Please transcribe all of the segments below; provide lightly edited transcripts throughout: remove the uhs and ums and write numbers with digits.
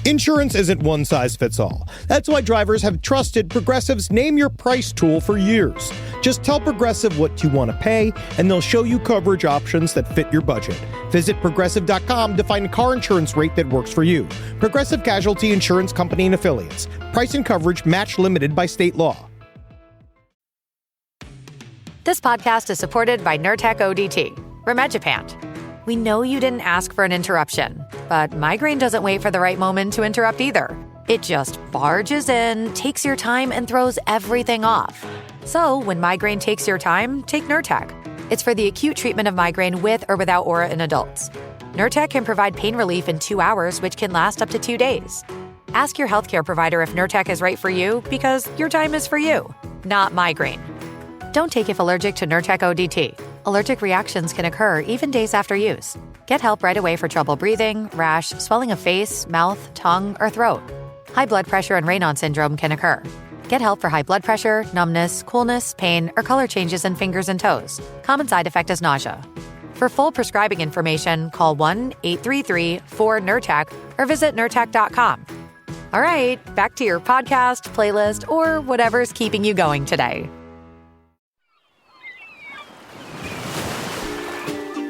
Insurance isn't one size fits all. That's why drivers have trusted Progressive's Name Your Price tool for years. Just tell Progressive what you want to pay, and they'll show you coverage options that fit your budget. Visit Progressive.com to find a car insurance rate that works for you. Progressive Casualty Insurance Company and Affiliates. Price and coverage match limited by state law. This podcast is supported by Nurtec ODT, Rimegepant. We know you didn't ask for an interruption, but migraine doesn't wait for the right moment to interrupt either. It just barges in, takes your time, and throws everything off. So when migraine takes your time, take Nurtec. It's for the acute treatment of migraine with or without aura in adults. Nurtec can provide pain relief in 2 hours, which can last up to 2 days. Ask your healthcare provider if Nurtec is right for you, because your time is for you, not migraine. Don't take if allergic to Nurtec ODT. Allergic reactions can occur even days after use. Get help right away for trouble breathing, rash, swelling of face, mouth, tongue, or throat. High blood pressure and Raynaud syndrome can occur. Get help for high blood pressure, numbness, coolness, pain, or color changes in fingers and toes. Common side effect is nausea. For full prescribing information, call 1-833-4-NURTEC or visit Nurtec.com. All right, back to your podcast, playlist, or whatever's keeping you going today.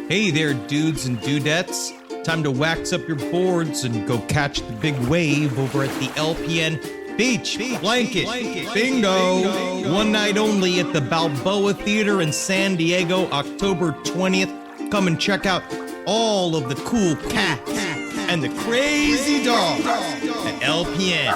Hey there, dudes and dudettes. Time to wax up your boards and go catch the big wave over at the LPN Beach Blanket Bingo. One night only at the Balboa Theater in San Diego, October 20th. Come and check out all of the cool cats and the crazy dogs at LPN.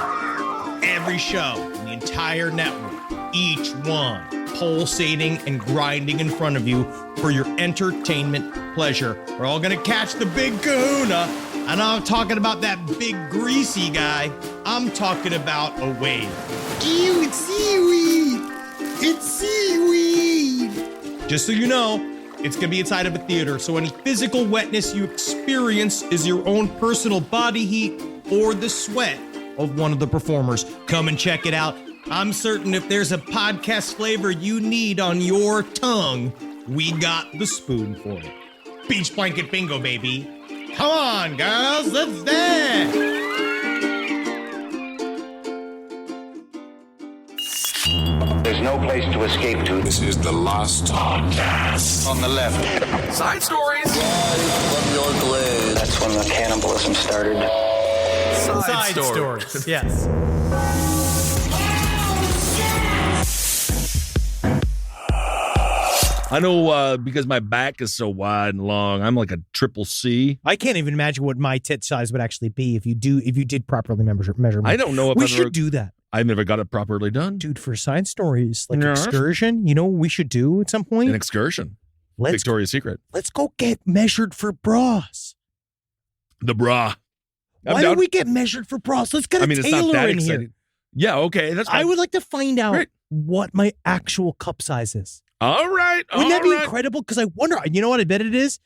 Every show in the entire network, each one pulsating and grinding in front of you for your entertainment pleasure. We're all gonna catch the big kahuna, and I'm talking about that big greasy guy. I'm talking about a wave. Ew, it's seaweed! It's seaweed! Just so you know, it's gonna be inside of a theater, so any physical wetness you experience is your own personal body heat or the sweat of one of the performers. Come and check it out. I'm certain if there's a podcast flavor you need on your tongue, we got the spoon for it. Beach Blanket Bingo, baby. Come on, girls, let's dance. There's no place to escape to. This is the last podcast. On the left. Side stories. That's when the cannibalism started. Side stories. Yes. I know because my back is so wide and long, I'm like a triple C. I can't even imagine what my tit size would actually be if you did properly measure me. I don't know if we should do that. I've never got it properly done. Dude, for side stories, like excursion, you know what we should do at some point? An excursion. Victoria's Secret. Let's go get measured for bras. The bra. Why don't we get measured for bras? Let's get a tailor it's not that in exciting. here. Yeah, okay. That's fine. I would like to find out what my actual cup size is. All right. Wouldn't that be incredible? Because I wonder, you know what I bet it is?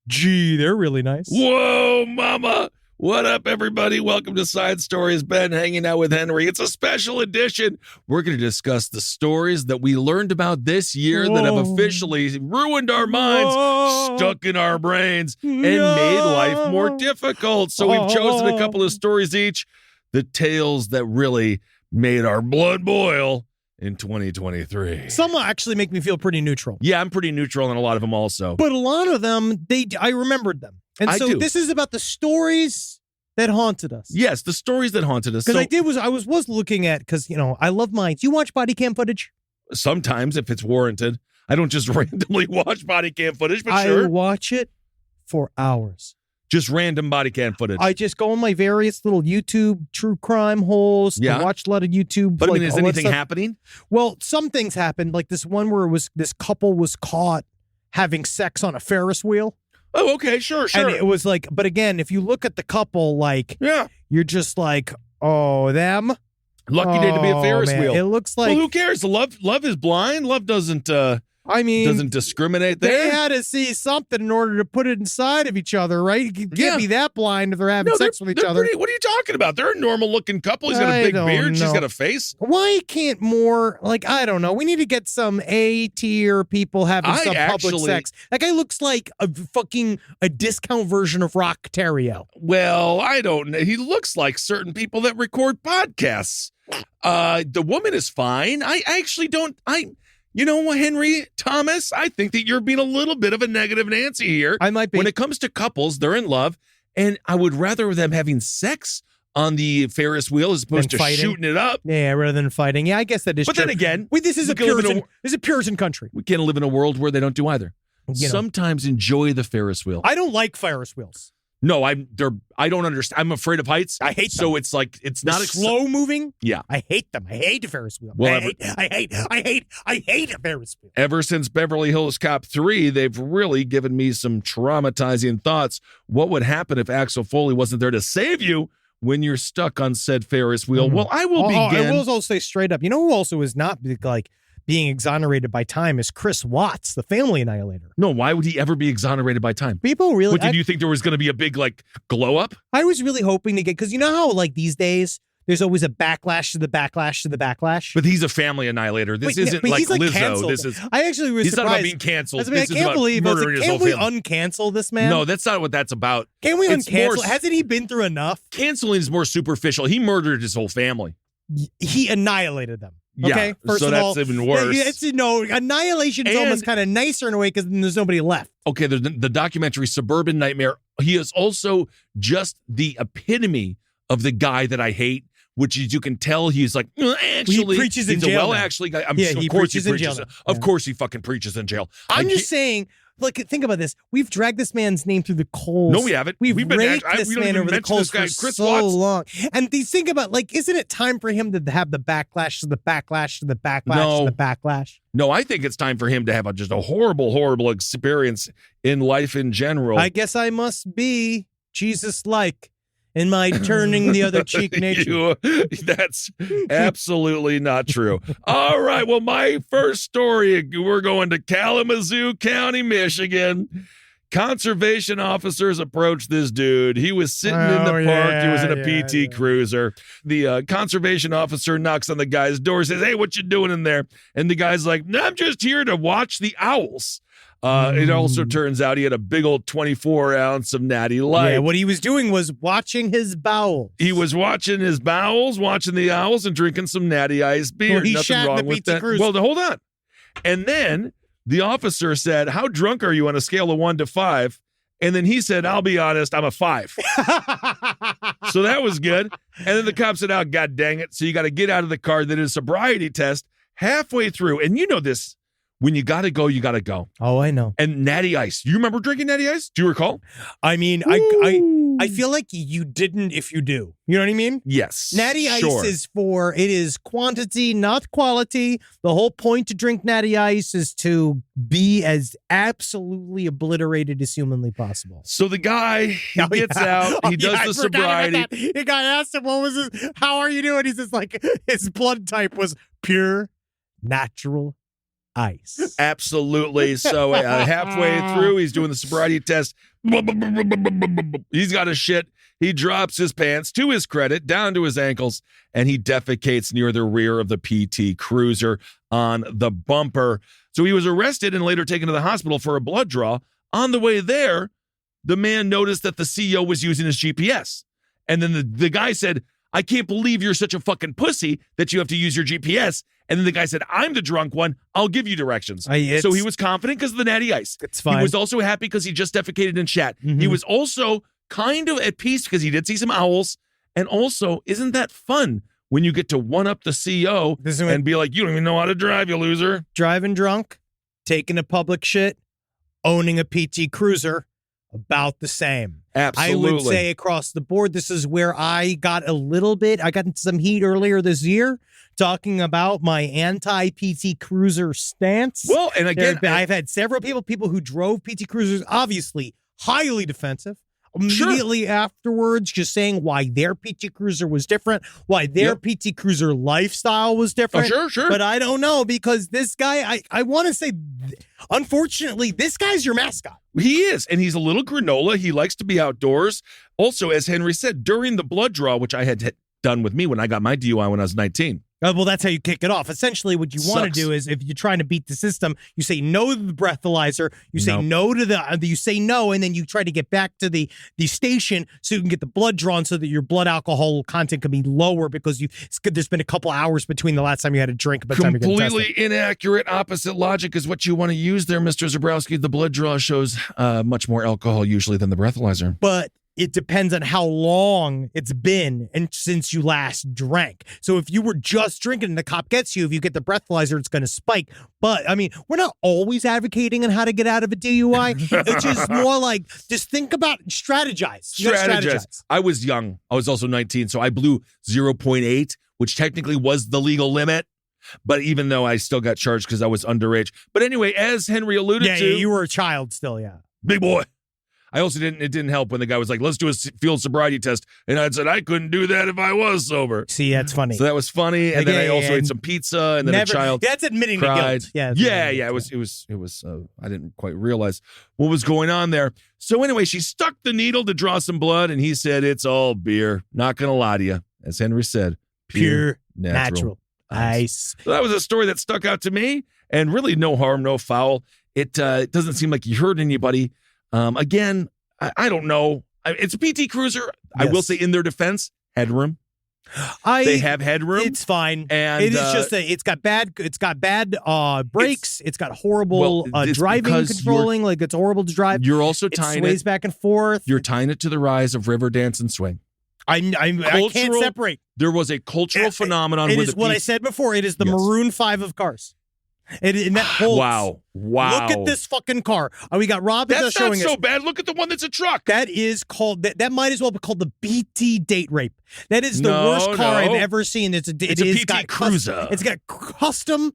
Gee, they're really nice. Whoa, mama. What up, everybody? Welcome to Side Stories. Ben hanging out with Henry. It's a special edition. We're going to discuss the stories that we learned about this year that have officially ruined our minds, stuck in our brains, and made life more difficult. So we've chosen a couple of stories each, the tales that really made our blood boil in 2023. Some actually make me feel pretty neutral. Yeah, I'm pretty neutral on a lot of them also. But a lot of them, I remembered them. And so this is about the stories that haunted us. Yes, the stories that haunted us. Because I was looking at, because, you know, I love mine. Do you watch body cam footage? Sometimes, if it's warranted. I don't just randomly watch body cam footage, but sure. I watch it for hours. Just random body cam footage. I just go on my various little YouTube true crime holes. Yeah. I watched a lot of YouTube. But I mean, is anything happening? Well, some things happened. Like this one where this couple was caught having sex on a Ferris wheel. Oh, okay, sure. And it was like, but again, if you look at the couple, like, you're just like, oh, them. Lucky day to be a Ferris wheel. It looks like. Well, who cares? Love is blind. Love doesn't. I mean, doesn't discriminate they there. had to see something in order to put it inside of each other, right? You can't Yeah. be that blind if they're having No, sex with each other. what are you talking about? They're a normal-looking couple. He's got a I big don't beard. She's know. got a face. Why can't more, like, I don't know. We need to get some A-tier people having some public sex. That guy looks like a discount version of Rock Terrio. Well, I don't know. He looks like certain people that record podcasts. The woman is fine. I actually don't. You know what, Henry Thomas? I think that you're being a little bit of a negative Nancy here. I might be. When it comes to couples, they're in love, and I would rather them having sex on the Ferris wheel as opposed to shooting it up. Yeah, rather than fighting. Yeah, I guess that is true. But then again, this is a Puritan country. We can't live in a world where they don't do either. Sometimes enjoy the Ferris wheel. I don't like Ferris wheels. No, I don't understand. I'm afraid of heights. I hate them. So it's like it's not slow moving. Yeah, I hate them. I hate a Ferris wheel. Well, I hate a Ferris wheel. Ever since Beverly Hills Cop 3, they've really given me some traumatizing thoughts. What would happen if Axel Foley wasn't there to save you when you're stuck on said Ferris wheel? Well, I will begin. I will also say straight up. You know who also is not like being exonerated by time is Chris Watts, the family annihilator. No, why would he ever be exonerated by time? People really. What, did you think there was going to be a big glow up? I was really hoping to get, because you know how these days there's always a backlash to the backlash to the backlash. But he's a family annihilator. This isn't he's Lizzo. Canceled. This is. I actually was He's surprised. not about being canceled. I can't believe. Can't we uncancel this man? No, that's not what that's about. Can we uncancel? Hasn't he been through enough? Canceling is more superficial. He murdered his whole family. He annihilated them. Yeah, okay, first so of that's all, even worse. Annihilation is almost kind of nicer in a way because then there's nobody left. Okay, the documentary Suburban Nightmare. He is also just the epitome of the guy that I hate, which is, you can tell he's like, actually, he preaches in he's jail. A well-actually guy. He preaches in jail. Of course, he fucking preaches in jail. I'm just saying. Look, think about this. We've dragged this man's name through the coals. No, we haven't. We've raked this man over the coals for Chris so Watts. long. And think about, isn't it time for him to have the backlash to the backlash to the backlash to the backlash? No, I think it's time for him to have just a horrible, horrible experience in life in general. I guess I must be Jesus-like in my turning the other cheek nature. That's absolutely not true. All right. Well, my first story, we're going to Kalamazoo County, Michigan. Conservation officers approached this dude. He was sitting in the park. He was in a PT Cruiser. The conservation officer knocks on the guy's door, says, "Hey, what you doing in there?" And the guy's like, "No, I'm just here to watch the owls." It also turns out he had a big old 24-ounce of Natty Light. Yeah, what he was doing was watching his bowels. He was watching his bowels, watching the owls, and drinking some Natty Ice beer. Well, he Nothing shat in wrong the with PT that. Cruiser. Well, hold on. And then the officer said, "How drunk are you on a scale of 1 to 5?" And then he said, "I'll be honest, I'm a 5." So that was good. And then the cop said, "Oh, God dang it. So you got to get out of the car." They did a sobriety test halfway through. And you know this. When you got to go, you got to go. Oh, I know. And Natty Ice. You remember drinking Natty Ice? Do you recall? I mean, I feel like you didn't if you do. You know what I mean? Yes. Natty Ice is quantity, not quality. The whole point to drink Natty Ice is to be as absolutely obliterated as humanly possible. So the guy, he gets out. He does the sobriety. The guy asked him, how are you doing? He says, his blood type was pure, natural ice. Absolutely. So halfway through, he's doing the sobriety test. He's got a shit. He drops his pants, to his credit, down to his ankles, and he defecates near the rear of the PT Cruiser on the bumper. So he was arrested and later taken to the hospital for a blood draw. On the way there, the man noticed that the CEO was using his GPS. And then the guy said, "I can't believe you're such a fucking pussy that you have to use your GPS." And then the guy said, "I'm the drunk one. I'll give you directions." So he was confident because of the Natty Ice. It's fine. He was also happy because he just defecated and shat. Mm-hmm. He was also kind of at peace because he did see some owls. And also, isn't that fun when you get to one-up the CEO and be like, "You don't even know how to drive, you loser." Driving drunk, taking a public shit, owning a PT Cruiser, about the same. Absolutely. I would say across the board, this is where I got into some heat earlier this year talking about my anti-PT Cruiser stance. Well, and again, I've had several people who drove PT Cruisers, obviously highly defensive. immediately afterwards, just saying why their PT Cruiser was different, why their PT Cruiser lifestyle was different. Sure. But I don't know, because this guy, I want to say, unfortunately, this guy's your mascot. He is, and he's a little granola. He likes to be outdoors. Also, as Henry said, during the blood draw, which I had done with me when I got my DUI when I was 19. Well, that's how you kick it off. Essentially, what you want to do is, if you're trying to beat the system, you say no to the breathalyzer, you say no to you say no, and then you try to get back to the station so you can get the blood drawn so that your blood alcohol content can be lower, because there's been a couple hours between the last time you had a drink. Completely inaccurate. Opposite logic is what you want to use there, Mr. Zabrowski. The blood draw shows much more alcohol usually than the breathalyzer. But it depends on how long it's been and since you last drank. So if you were just drinking and the cop gets you, if you get the breathalyzer, it's going to spike. But I mean, we're not always advocating on how to get out of a DUI. It's just more like, just think about, strategize. Strategize. I was young. I was also 19. So I blew 0.8, which technically was the legal limit. But even though I still got charged because I was underage. But anyway, as Henry alluded to. Yeah, you were a child still, yeah. Big boy. I also it didn't help when the guy was like, let's do a field sobriety test. And I said, I couldn't do that if I was sober. See, that's funny. So that was funny. And then I also ate some pizza, and then a child That's admitting cried. to guilt. Yeah. It was I didn't quite realize what was going on there. So anyway, she stuck the needle to draw some blood, and he said, it's all beer. Not going to lie to you. As Henry said, pure natural ice. So that was a story that stuck out to me, and really no harm, no foul. It doesn't seem like you hurt anybody. Again, I don't know. It's a PT Cruiser. Yes. I will say, in their defense, headroom. They have headroom. It's fine. And it is just it's got bad brakes. It's got horrible driving controlling. Like, it's horrible to drive. You're also tying it. Sways back and forth. You're tying it to the rise of river dance and swing. I can't separate. There was a cultural phenomenon. It is what I said before. It is the Maroon 5 of cars. And that holds. Wow. Look at this fucking car. We got Rob. That's showing not so bad. Look at the one that's a truck. That is called, that might as well be called the BT date rape. That is the worst car I've ever seen. It's a PT Cruiser. It's got custom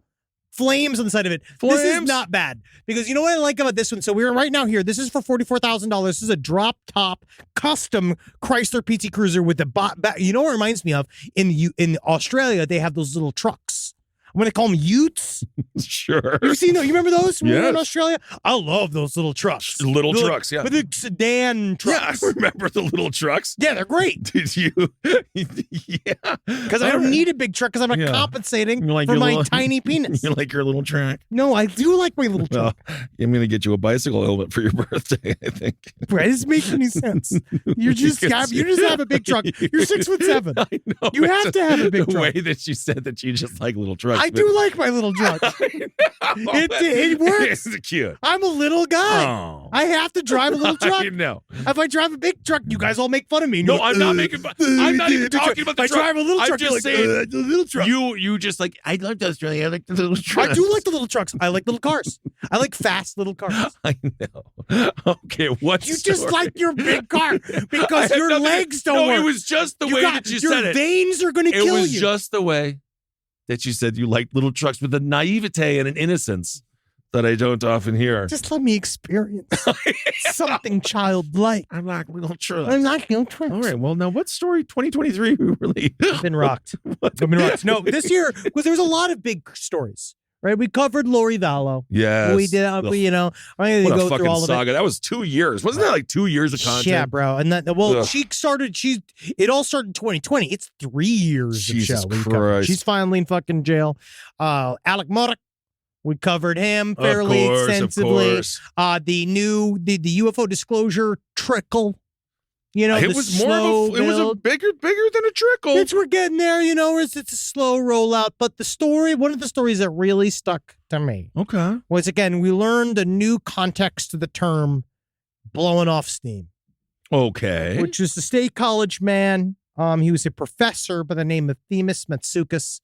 flames on the side of it. Flames? This is not bad, because you know what I like about this one? So we're right now here. This is for $44,000. This is a drop top custom Chrysler PT Cruiser with the you know what it reminds me of? In Australia, they have those little trucks. I'm going to call them utes. Sure. You seen those? You remember those when we were in Yes. Australia? I love those little trucks. Little trucks, yeah. With the sedan trucks. Yeah, I remember the little trucks. Yeah, they're great. Did you? Yeah. Because I don't need a big truck, because I'm not compensating for my tiny penis. You like your little truck? No, I do like my little truck. Well, I'm going to get you a bicycle helmet for your birthday, I think. Right, doesn't make any sense. You just have a big truck. You're 6'7". I know. You have to have a big the truck. way that you said that you just like little trucks. I do like my little truck. It works. It's cute. I'm a little guy. Oh. I have to drive a little truck. I know. If I drive a big truck, you guys all make fun of me. No, I'm not making fun. I'm not even talking about the if truck. I drive a little I'm truck, just you're saying, like, the little truck. You just like, I like Australia. I like the little trucks. I do like the little trucks. I like little cars. I like fast little cars. I know. Okay, what? You just like your big car because your legs don't work. No, it was just the way that you said your it. veins are going to kill you. It was just the way that you said you liked little trucks with a naivete and an innocence that I don't often hear. Just let me experience something childlike. I like little trucks. I like little trucks. All right. Well, now what story 2023 really? I've been rocked. I've been rocked. No, this year, because there was a lot of big stories. Right, we covered Lori Vallow. Yes, we did. I'm going to go fucking through all saga. of it. That was 2 years. Wasn't that like 2 years of content? Yeah, bro. And it all started in 2020. It's 3 years Jesus of show. Christ. She's finally in fucking jail. Alec Murdoch, we covered him fairly extensively. Of course. The UFO disclosure trickle. It was more of it was a bigger than a trickle. We're getting there, it's a slow rollout. But one of the stories that really stuck to me was, again, we learned a new context to the term blowing off steam. Okay. Which was the State College man. He was a professor by the name of Themis Matsoukas,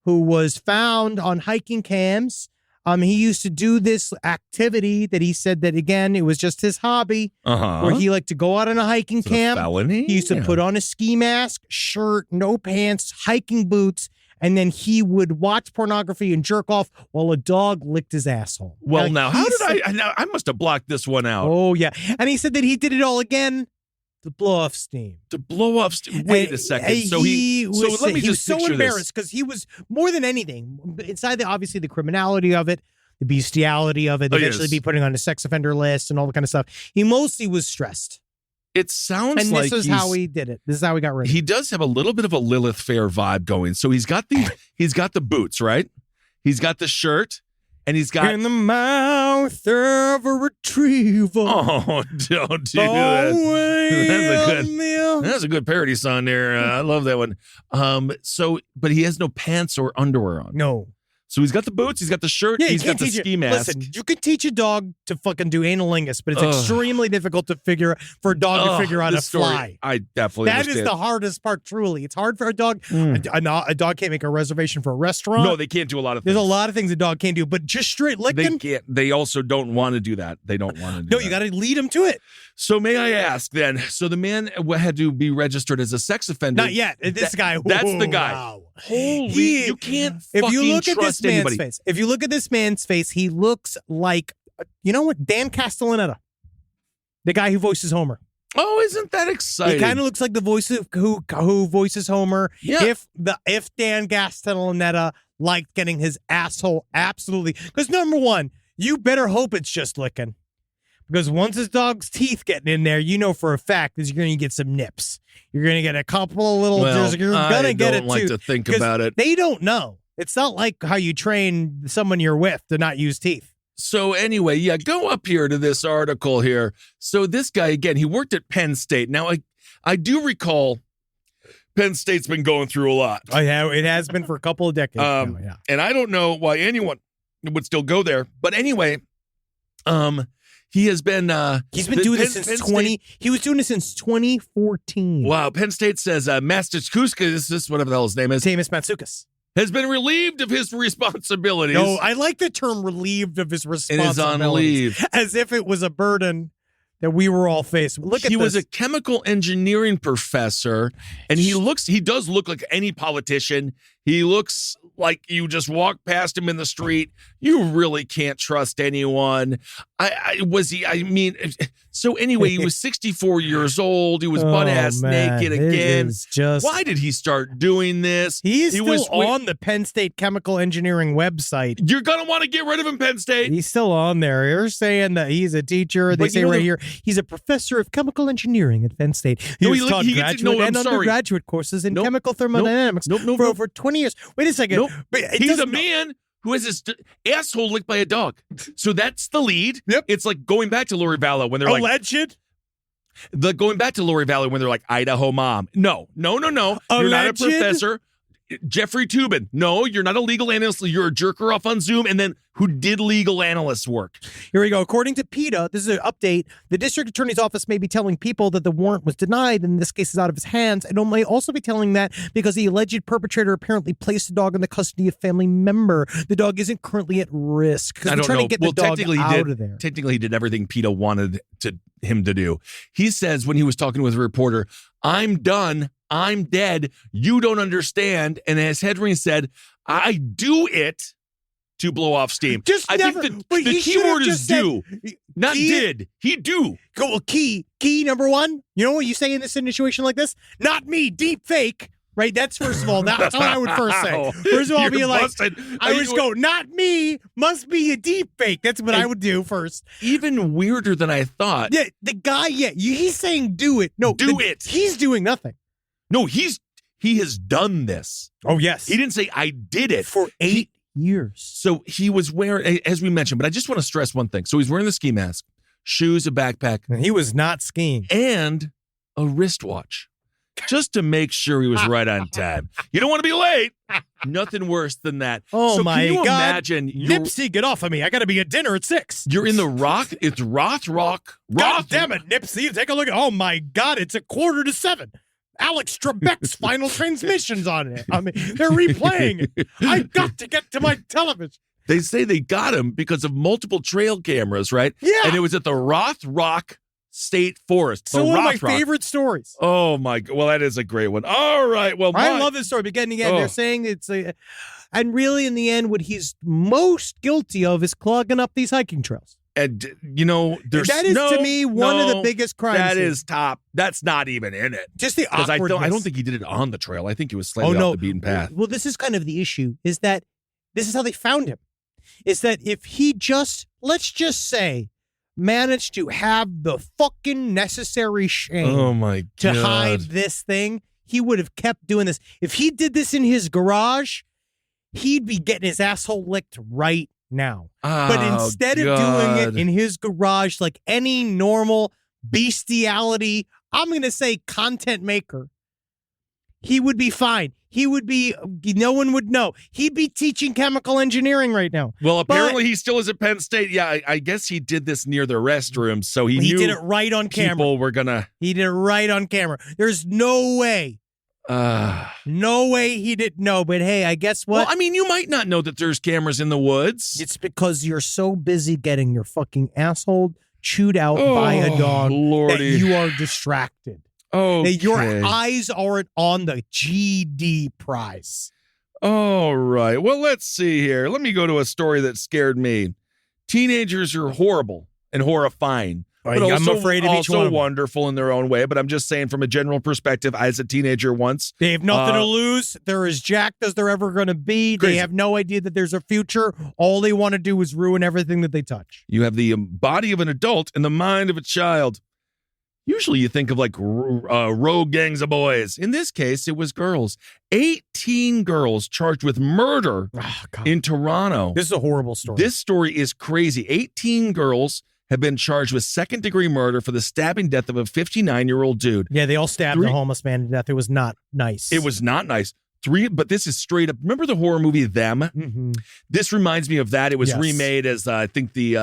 who was found on hiking cams. He used to do this activity that he said that, again, it was just his hobby, where he liked to go out on a hiking camp. Felony? He used to put on a ski mask, shirt, no pants, hiking boots, and then he would watch pornography and jerk off while a dog licked his asshole. Well, now, how did I must have blocked this one out. Oh, yeah. And he said that he did it all again To blow off steam. Wait a second. So he was so embarrassed because he was more than anything inside obviously the criminality of it, the bestiality of it, eventually be putting on a sex offender list and all the kind of stuff. He mostly was stressed. It sounds and like this is how he did it. This is how he got rid of it. He does have a little bit of a Lilith Fair vibe going. So he's got the boots, right? He's got the shirt. And he's got in the mouth of a retriever. Oh, don't do that. That's a good parody song there. I love that one. But he has no pants or underwear on. No. So he's got the boots, he's got the shirt, he's got the ski mask. Listen, you can teach a dog to fucking do analingus, but it's extremely difficult to figure for a dog to figure out how to fly. I definitely That understand. is the hardest part, truly. It's hard for a dog. A dog can't make a reservation for a restaurant. No, they can't do a lot of things. There's a lot of things a dog can't do, but just straight licking. They can't. They also don't want to do that. They don't want to do that. No, you got to lead them to it. So may I ask then, so the man had to be registered as a sex offender. Not yet. This guy. That's the guy. Wow. Holy, you can't if you look trust at this anybody. man's face, if you look at this man's face, he looks like, you know what, Dan Castellaneta, the guy who voices Homer. Oh, isn't that exciting? He kind of looks like the voice of who voices Homer. Yeah. If Dan Castellaneta liked getting his asshole absolutely, because number one, you better hope it's just licking. Because once his dog's teeth getting in there, you know for a fact that you're going to get some nips. You're going to get a couple of little. You're going to get it too. I don't like to think about it. They don't know. It's not like how you train someone you're with to not use teeth. So anyway, yeah, go up here to this article here. So this guy, again, he worked at Penn State. Now, I do recall Penn State's been going through a lot. Oh, yeah, it has been for a couple of decades now, yeah. And I don't know why anyone would still go there. But anyway, he has been he's been doing this since 20. He was doing this since 2014. Wow, Penn State says Matsoukas, whatever the hell his name is. Tamas Matsoukas. Has been relieved of his responsibilities. No, I like the term relieved of his responsibilities. And is on leave. As if it was a burden that we were all faced with. Look at this. He was a chemical engineering professor, and he does look like any politician. He looks like you just walk past him in the street. You really can't trust anyone. So anyway, he was 64 years old. He was butt-ass naked again. Why did he start doing this? He was on the Penn State Chemical Engineering website. You're going to want to get rid of him, Penn State. He's still on there. You're saying that he's a teacher. They say right here, he's a professor of chemical engineering at Penn State. He taught graduate and undergraduate courses in chemical thermodynamics for over 20 years. Wait a second. He's a man who has his asshole licked by a dog. So that's the lead. Yep. It's like going back to Lori Vallow when they're alleged. Going back to Lori Vallow when they're like, Idaho mom. No. You're not a professor. Jeffrey Toobin. No, you're not a legal analyst. You're a jerker off on Zoom. And then who did legal analyst work? Here we go. According to PETA, this is an update. The district attorney's office may be telling people that the warrant was denied, and in this case is out of his hands. And it may also be telling that because the alleged perpetrator apparently placed the dog in the custody of a family member. The dog isn't currently at risk. I don't know. To get the dog out of there. Technically, he did everything PETA wanted him to do. He says when he was talking with a reporter, I'm done. I'm dead. You don't understand. And as Hedring said, I do it to blow off steam. I think the key word is do, not did. He do. Well, key number one. You know what you say in this situation like this? Not me, deep fake. Right? That's first of all. That's what I would first say. First of all, I'd be like, I would just go, not me, must be a deep fake. That's what I would do first. Even weirder than I thought. Yeah, the guy, he's saying do it. No, do it. He's doing nothing. No, he has done this. Oh, yes. He didn't say I did it. For 8 years. So he was wearing, as we mentioned, but I just want to stress one thing. So he's wearing the ski mask, shoes, a backpack. And he was not skiing. And a wristwatch. Just to make sure he was right on time. You don't want to be late. Nothing worse than that. Oh, so my can you God. Imagine Nipsey, get off of me. I got to be at dinner at 6. You're in the Rock. It's Rock. God damn it, Nipsey. Take a look. Oh, my God. It's 6:45. Alex Trebek's Final Transmission's on it. I mean, they're replaying it. I got to get to my television. They say they got him because of multiple trail cameras, right? Yeah. And it was at the Rock State Forest. So one of my favorite stories. Oh, my God. Well, that is a great one. All right. Well, I love this story. Beginning again, they're saying it's and really in the end, what he's most guilty of is clogging up these hiking trails. And, you know, there's that is to me one of the biggest crimes. That here. is top. That's not even in it. Just the Because awkwardness. I don't think he did it on the trail. I think he was slightly off the beaten path. Well, this is kind of the issue, is that this is how they found him. Is that if he just, let's just say, managed to have the fucking necessary shame Oh my God. to hide this thing, he would have kept doing this. If he did this in his garage, he'd be getting his asshole licked right now. But instead of doing it in his garage like any normal bestiality, I'm going to say content maker, he would be fine. He would be, no one would know. He'd be teaching chemical engineering right now. Well, apparently he still is at Penn State. Yeah, I guess he did this near the restroom, so he knew did it right on camera. People were gonna. He did it right on camera. There's no way. No way he didn't know. But hey, I guess what? Well, I mean, you might not know that there's cameras in the woods. It's because you're so busy getting your fucking asshole chewed out by a dog that you are distracted. Oh, your eyes aren't on the GD prize. All right. Well, let's see here. Let me go to a story that scared me. Teenagers are horrible and horrifying. But I'm also, afraid of each one. Also wonderful in their own way. But I'm just saying, from a general perspective, as a teenager once, they have nothing to lose. They're as jacked as they're ever going to be. Crazy. They have no idea that there's a future. All they want to do is ruin everything that they touch. You have the body of an adult and the mind of a child. Usually you think of like rogue gangs of boys. In this case, it was girls. 18 girls charged with murder in Toronto. This is a horrible story. This story is crazy. 18 girls have been charged with second-degree murder for the stabbing death of a 59-year-old dude. Yeah, they all stabbed the homeless man to death. It was not nice. It was not nice. But this is straight up. Remember the horror movie Them? Mm-hmm. This reminds me of that. It was remade as I think they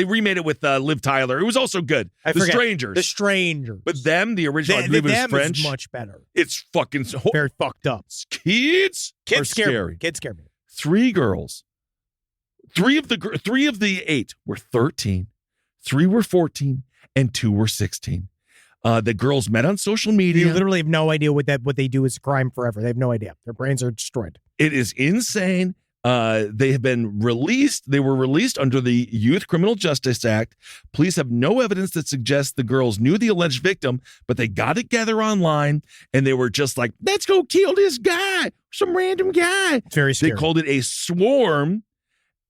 remade it with Liv Tyler. It was also good. The Strangers. The Strangers. But Them, the original, I believe it was French. Is much better. It's fucking very fucked up. Kids are scary. Kids scare me. 3 girls. 3 of the 8 were 13. 3 were 14, and 2 were 16. The girls met on social media. You literally have no idea what they do is crime forever. They have no idea. Their brains are destroyed. It is insane. They have been released. They were released under the Youth Criminal Justice Act. Police have no evidence that suggests the girls knew the alleged victim, but they got together online and they were just like, let's go kill this guy, some random guy. It's very scary. They called it a swarm.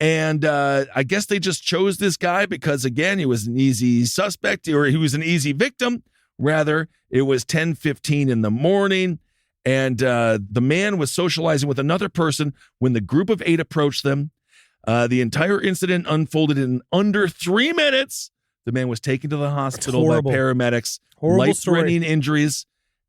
And I guess they just chose this guy because, again, he was an easy suspect, or he was an easy victim. Rather, it was 10:15 in the morning, and the man was socializing with another person when the group of 8 approached them. The entire incident unfolded in under 3 minutes. The man was taken to the hospital by paramedics. Life-threatening injuries,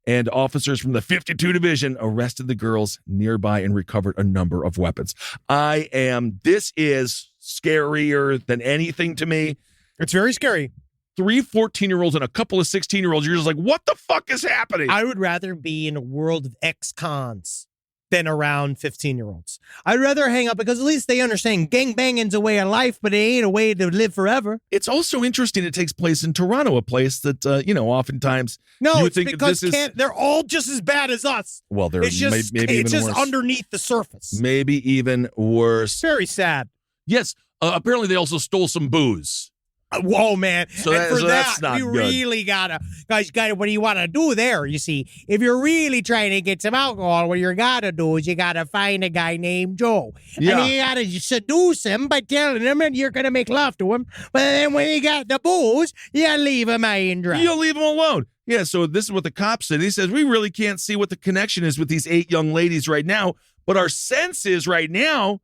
and officers from the 52 Division arrested the girls nearby and recovered a number of weapons. This is scarier than anything to me. It's very scary. 3 14-year-olds and a couple of 16-year-olds. You're just like, what the fuck is happening? I would rather be in a world of ex-cons than around 15-year-olds. I'd rather hang up because at least they understand gangbanging's a way of life, but it ain't a way to live forever. It's also interesting it takes place in Toronto, a place that, oftentimes... No, you would it's think because this they're all just as bad as us. Well, they're maybe even worse. It's just underneath the surface. Maybe even worse. Very sad. Yes. Apparently they also stole some booze. Whoa, man. So and for that's that, not you good. really gotta, guys, what do you want to do there? You see, if you're really trying to get some alcohol, what you gotta do is you gotta find a guy named Joe. Yeah. And you gotta seduce him by telling him that you're gonna make love to him. But then when you got the booze, you leave him high and dry. You'll leave him alone. Yeah, so this is what the cop said. He says, we really can't see what the connection is with these 8 young ladies right now, but our sense is right now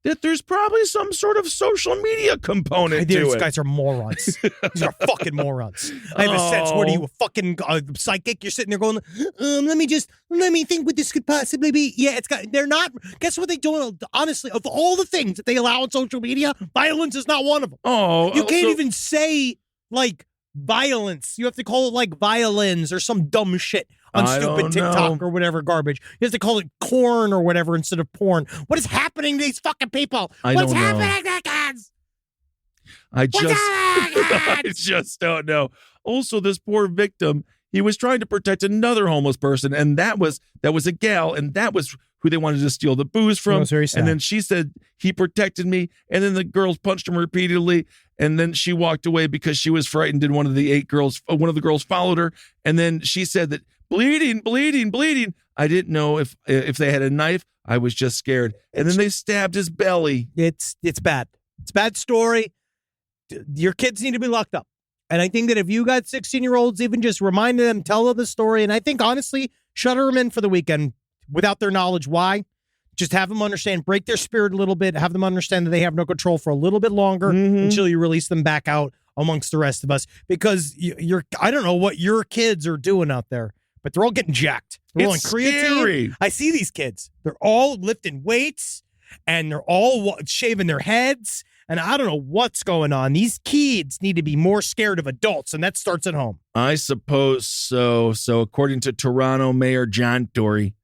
that there's probably some sort of social media component to These it. guys are morons. These are fucking morons. I have a sense. What are you, a fucking psychic? You're sitting there going, let me think what this could possibly be. Yeah, they're not. Guess what they do? Honestly, of all the things that they allow on social media, violence is not one of them. Oh, you can't even say like violence. You have to call it like violins or some dumb shit on stupid TikTok or whatever garbage. You have to call it corn or whatever instead of porn. What is happening to these fucking people? What's happening to kids? I just don't know. Also, this poor victim, he was trying to protect another homeless person, and that was a gal, and that was who they wanted to steal the booze from. That was very sad. And then she said he protected me. And then the girls punched him repeatedly. And then she walked away because she was frightened. And one of the girls followed her. And then she said that bleeding. I didn't know if they had a knife. I was just scared. And then they stabbed his belly. It's bad. It's a bad story. Your kids need to be locked up. And I think that if you got 16-year-olds, even just reminding them, tell them the story. And I think, honestly, shutter them in for the weekend without their knowledge. Why? Just have them understand, break their spirit a little bit, have them understand that they have no control for a little bit longer until you release them back out amongst the rest of us. Because I don't know what your kids are doing out there, but they're all getting jacked. They're all on creatine. Scary. I see these kids. They're all lifting weights, and they're all shaving their heads. And I don't know what's going on. These kids need to be more scared of adults, and that starts at home. I suppose so. So according to Toronto Mayor John Tory,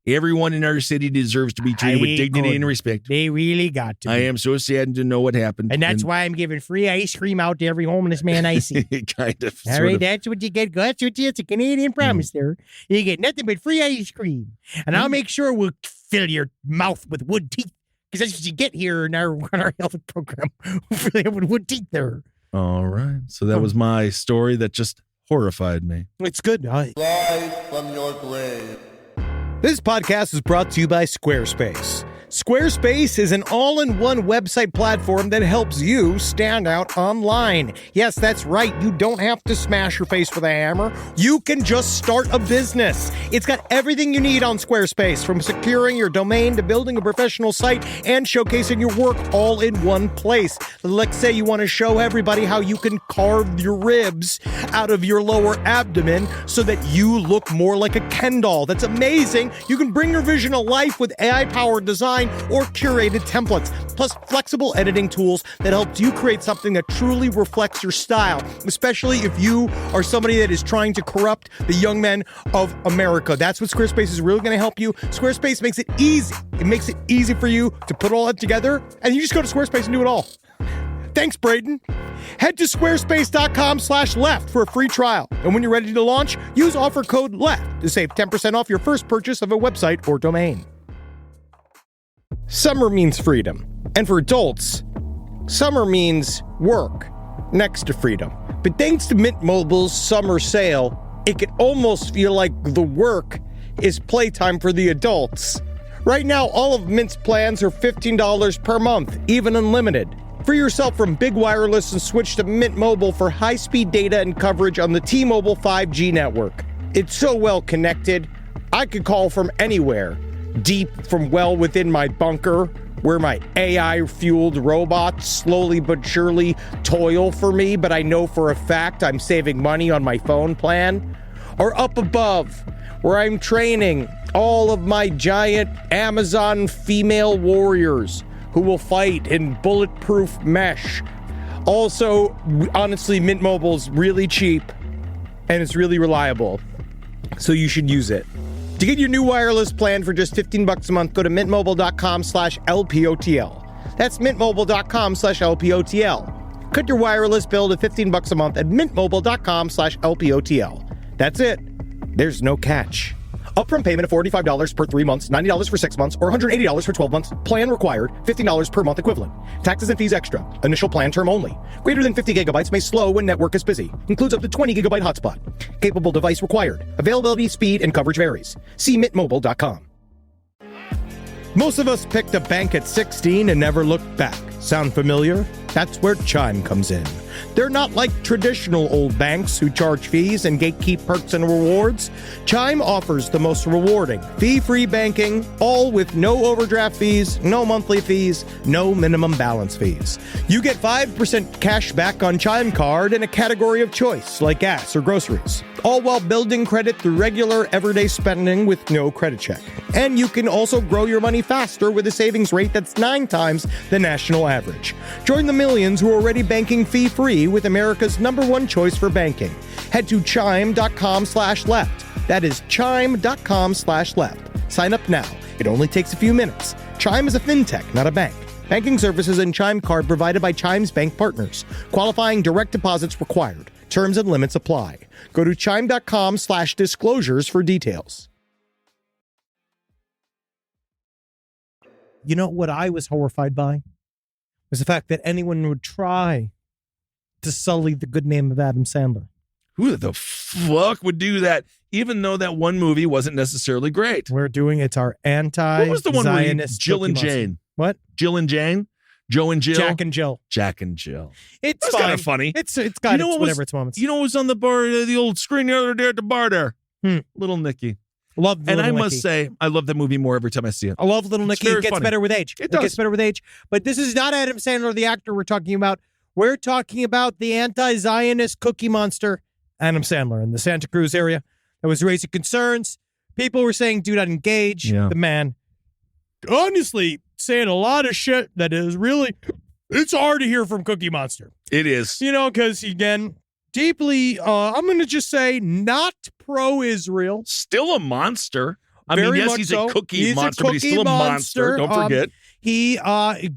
everyone in our city deserves to be treated with dignity and respect. They really got to. I am so saddened to know what happened. And that's why I'm giving free ice cream out to every homeless man I see. Kind of. All right, that's what you get. That's what it's a Canadian promise there. You get nothing but free ice cream. And I'll make sure we'll fill your mouth with wood teeth. Because that's what you get here in our health program. With wood teeth there. All right. So that was my story that just horrified me. It's good. Rise from your grave. This podcast is brought to you by Squarespace. Squarespace is an all-in-one website platform that helps you stand out online. Yes, that's right. You don't have to smash your face with a hammer. You can just start a business. It's got everything you need on Squarespace, from securing your domain to building a professional site and showcasing your work all in one place. Let's say you want to show everybody how you can carve your ribs out of your lower abdomen so that you look more like a Ken doll. That's amazing. You can bring your vision to life with AI-powered design or curated templates, plus flexible editing tools that helps you create something that truly reflects your style, especially if you are somebody that is trying to corrupt the young men of America. That's what Squarespace is really going to help you. Squarespace makes it easy. It makes it easy for you to put all that together, and you just go to Squarespace and do it all. Thanks, Braden. Head to squarespace.com/left for a free trial. And when you're ready to launch, use offer code LEFT to save 10% off your first purchase of a website or domain. Summer means freedom. And for adults, summer means work next to freedom. But thanks to Mint Mobile's summer sale, it can almost feel like the work is playtime for the adults. Right now, all of Mint's plans are $15 per month, even unlimited. Free yourself from big wireless and switch to Mint Mobile for high-speed data and coverage on the T-Mobile 5G network. It's so well connected, I could call from anywhere. Deep from well within my bunker, where my AI-fueled robots slowly but surely toil for me, but I know for a fact I'm saving money on my phone plan. Or up above, where I'm training all of my giant Amazon female warriors who will fight in bulletproof mesh. Also, honestly, Mint Mobile's really cheap and it's really reliable, so you should use it. To get your new wireless plan for just $15 a month, go to mintmobile.com/LPOTL. That's mintmobile.com/LPOTL. Cut your wireless bill to $15 a month at mintmobile.com/LPOTL. That's it. There's no catch. Upfront payment of $45 per 3 months, $90 for 6 months, or $180 for 12 months. Plan required, $15 per month equivalent. Taxes and fees extra. Initial plan term only. Greater than 50 gigabytes may slow when network is busy. Includes up to 20 gigabyte hotspot. Capable device required. Availability, speed, and coverage varies. See mintmobile.com. Most of us picked a bank at 16 and never looked back. Sound familiar? That's where Chime comes in. They're not like traditional old banks who charge fees and gatekeep perks and rewards. Chime offers the most rewarding, fee-free banking, all with no overdraft fees, no monthly fees, no minimum balance fees. You get 5% cash back on Chime Card in a category of choice, like gas or groceries, all while building credit through regular, everyday spending with no credit check. And you can also grow your money faster with a savings rate that's 9 times the national average. Join the millions who are already banking fee-free with America's #1 choice for banking. Head to chime.com/left. That is chime.com/left. Sign up now. It only takes a few minutes. Chime is a fintech, not a bank. Banking services and Chime Card provided by Chime's bank partners. Qualifying direct deposits required. Terms and limits apply. Go to chime.com/disclosures for details. you know what I was horrified by? Was the fact that anyone would try to sully the good name of Adam Sandler. Who the fuck would do that? Even though that one movie wasn't necessarily great. We're doing it's our anti. What was the one where Jill and Jane? What? Jill and Jane? Joe and Jill? Jack and Jill. Jack and Jill. It's kind of funny. It's got whatever its moments. You know what was on the bar, the old screen the other day at the bar there? Little Nicky. Love Little Nicky. Must say, I love that movie more every time I see it. I love Little Nicky. It gets funny. better with age. It gets better with age. But this is not Adam Sandler, the actor we're talking about. We're talking about the anti-Zionist cookie monster, Adam Sandler, in the Santa Cruz area. That was raising concerns. People were saying, do not engage. Yeah. The man, honestly, saying a lot of shit that is really, it's hard to hear from Cookie Monster. It is. You know, because, again, deeply, I'm going to just say, not pro-Israel. Still a monster. Very yes, much he's so. a cookie monster, but he's still a monster. Don't forget. He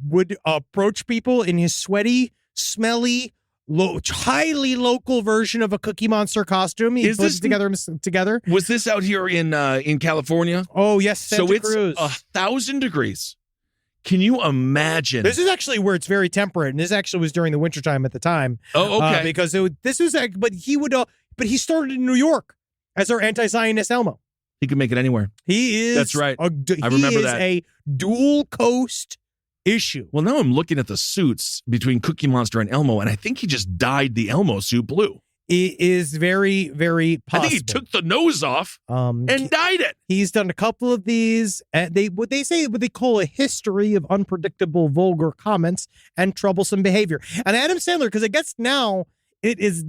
would approach people in his sweaty, smelly, highly local version of a Cookie Monster costume. He puts it together. Was this out here in California? Oh, yes, Santa Cruz. It's 1,000 degrees. Can you imagine? This is actually where it's very temperate, and this actually was during the wintertime at the time. Oh, okay. Because but he started in New York as our anti-Zionist Elmo. He can make it anywhere. He is. That's right. I remember that. A dual coast issue. Well, now I'm looking at the suits between Cookie Monster and Elmo, and I think he just dyed the Elmo suit blue. It is very, very possible. I think he took the nose off and dyed it. He's done a couple of these. What they call a history of unpredictable, vulgar comments and troublesome behavior. And Adam Sandler, because I guess now it's